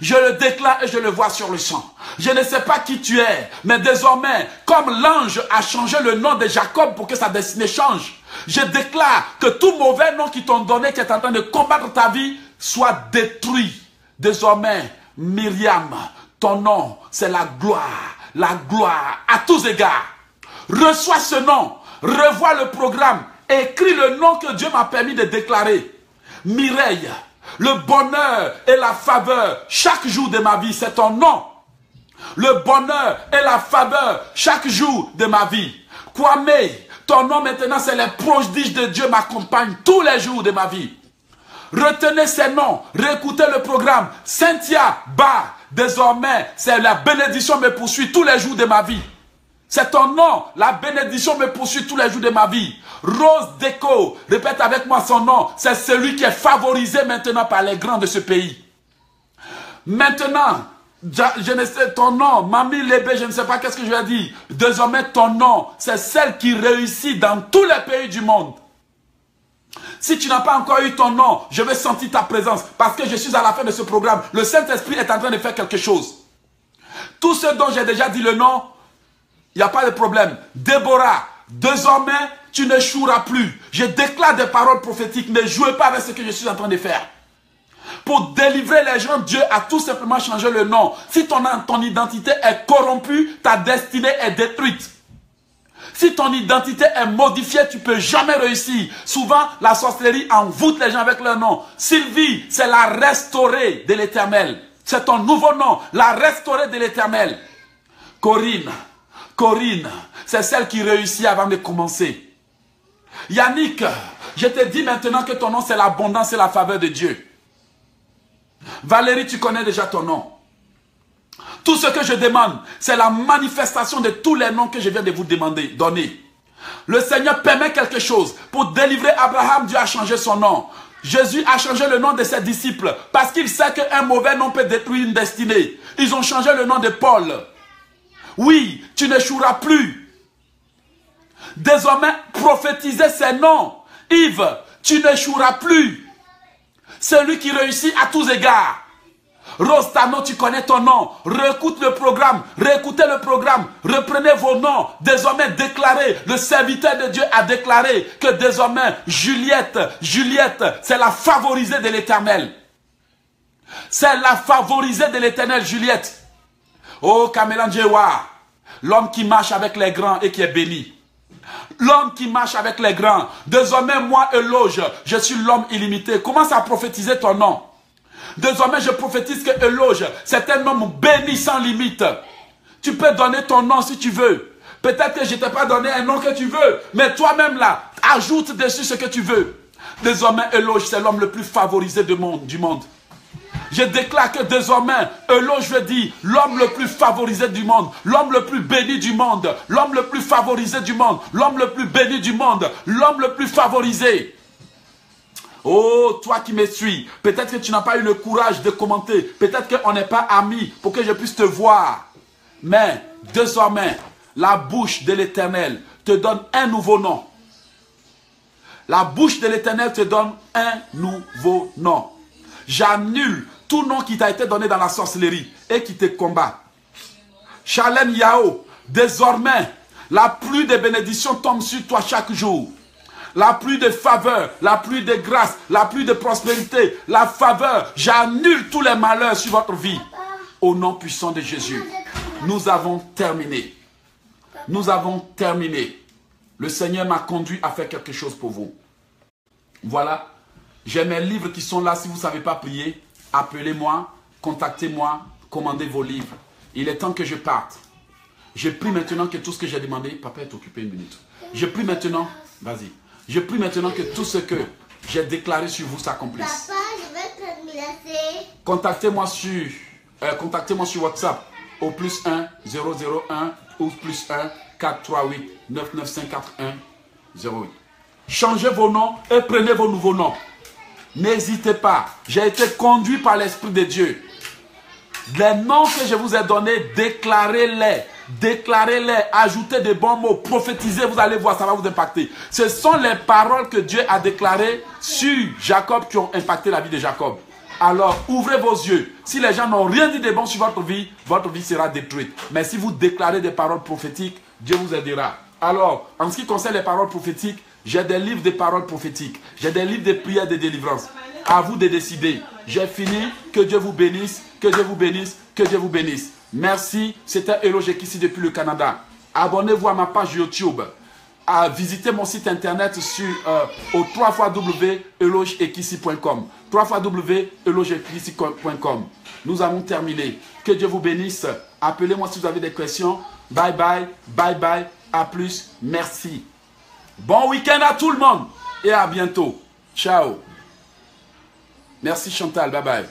Je le déclare et je le vois sur le champ. Je ne sais pas qui tu es, mais désormais, comme l'ange a changé le nom de Jacob pour que sa destinée change, je déclare que tout mauvais nom qu'ils t'ont donné, qui est en train de combattre ta vie, soit détruit. Désormais, Myriam, ton nom, c'est la gloire à tous égards. Reçois ce nom, revois le programme, écris le nom que Dieu m'a permis de déclarer. Mireille, le bonheur et la faveur chaque jour de ma vie, c'est ton nom. Le bonheur et la faveur chaque jour de ma vie. Kwame, ton nom maintenant, c'est les prodiges de Dieu m'accompagnent tous les jours de ma vie. Retenez ces noms, réécoutez le programme. Cynthia Ba, désormais, c'est la bénédiction me poursuit tous les jours de ma vie. C'est ton nom, la bénédiction me poursuit tous les jours de ma vie. Rose Déco, répète avec moi son nom, c'est celui qui est favorisé maintenant par les grands de ce pays. Maintenant, je ne sais ton nom, Mamie Lébé, je ne sais pas qu'est-ce que je vais dire. Désormais, ton nom, c'est celle qui réussit dans tous les pays du monde. Si tu n'as pas encore eu ton nom, je vais sentir ta présence parce que je suis à la fin de ce programme. Le Saint-Esprit est en train de faire quelque chose. Tous ceux dont j'ai déjà dit le nom, il n'y a pas de problème. Déborah, désormais, tu n'échoueras plus. Je déclare des paroles prophétiques. Ne jouez pas avec ce que je suis en train de faire. Pour délivrer les gens, Dieu a tout simplement changé le nom. Si ton identité est corrompue, ta destinée est détruite. Si ton identité est modifiée, tu ne peux jamais réussir. Souvent, la sorcellerie envoûte les gens avec leur nom. Sylvie, c'est la restaurée de l'Éternel. C'est ton nouveau nom, la restaurée de l'Éternel. Corinne, c'est celle qui réussit avant de commencer. Yannick, je te dis maintenant que ton nom c'est l'abondance et la faveur de Dieu. Valérie, tu connais déjà ton nom. Tout ce que je demande, c'est la manifestation de tous les noms que je viens de vous donner. Le Seigneur permet quelque chose. Pour délivrer Abraham, Dieu a changé son nom. Jésus a changé le nom de ses disciples parce qu'il sait qu'un mauvais nom peut détruire une destinée. Ils ont changé le nom de Paul. Oui, tu n'échoueras plus. Désormais, prophétisez ces noms. Yves, tu n'échoueras plus. Celui qui réussit à tous égards. Rostano, tu connais ton nom. Réécoute le programme. Réécoutez le programme. Reprenez vos noms. Désormais déclarez. Le serviteur de Dieu a déclaré que désormais Juliette, c'est la favorisée de l'Éternel. C'est la favorisée de l'Éternel, Juliette. Oh, Kamelan Djewa, l'homme qui marche avec les grands et qui est béni. L'homme qui marche avec les grands. Désormais, moi, Eloge, je suis l'homme illimité. Commence à prophétiser ton nom. Désormais, je prophétise que Eloge, c'est un homme béni sans limite. Tu peux donner ton nom si tu veux. Peut-être que je ne t'ai pas donné un nom que tu veux, mais toi-même là, ajoute dessus ce que tu veux. Désormais, Eloge, c'est l'homme le plus favorisé du monde. Je déclare que désormais, Eloge veut dire l'homme le plus favorisé du monde, l'homme le plus béni du monde, l'homme le plus favorisé du monde, l'homme le plus béni du monde, l'homme le plus favorisé. Oh, toi qui me suis, peut-être que tu n'as pas eu le courage de commenter, peut-être qu'on n'est pas amis pour que je puisse te voir. Mais désormais, la bouche de l'Éternel te donne un nouveau nom. La bouche de l'Éternel te donne un nouveau nom. J'annule tout nom qui t'a été donné dans la sorcellerie et qui te combat. Shalem Yahoo, désormais, la pluie de bénédictions tombe sur toi chaque jour. La pluie de faveur, la pluie de grâce, la pluie de prospérité, la faveur. J'annule tous les malheurs sur votre vie. Au nom puissant de Jésus. Nous avons terminé. Nous avons terminé. Le Seigneur m'a conduit à faire quelque chose pour vous. Voilà. J'ai mes livres qui sont là. Si vous ne savez pas prier, appelez-moi, contactez-moi, commandez vos livres. Il est temps que je parte. Je prie maintenant que tout ce que j'ai demandé... Papa est occupé une minute. Je prie maintenant... Vas-y. Je prie maintenant que tout ce que j'ai déclaré sur vous s'accomplisse. Papa, je vais te laisser. Contactez-moi sur WhatsApp au +1 001 ou +1 438 995 4108. Changez vos noms et prenez vos nouveaux noms. N'hésitez pas. J'ai été conduit par l'Esprit de Dieu. Les noms que je vous ai donnés, déclarez-les. Déclarez-les, ajoutez des bons mots, prophétisez, vous allez voir, ça va vous impacter. Ce sont les paroles que Dieu a déclarées sur Jacob qui ont impacté la vie de Jacob. Alors, ouvrez vos yeux. Si les gens n'ont rien dit de bon sur votre vie sera détruite. Mais si vous déclarez des paroles prophétiques, Dieu vous aidera. Alors, en ce qui concerne les paroles prophétiques, j'ai des livres de paroles prophétiques. J'ai des livres de prières de délivrance. À vous de décider. J'ai fini. Que Dieu vous bénisse. Que Dieu vous bénisse. Que Dieu vous bénisse. Merci. C'était Eloge Ekissi depuis le Canada. Abonnez-vous à ma page YouTube. Visitez mon site internet sur au www.elogeekissi.com. www.elogeekissi.com. Nous avons terminé. Que Dieu vous bénisse. Appelez-moi si vous avez des questions. Bye bye. Bye bye. À plus. Merci. Bon week-end à tout le monde et à bientôt. Ciao. Merci Chantal, bye bye.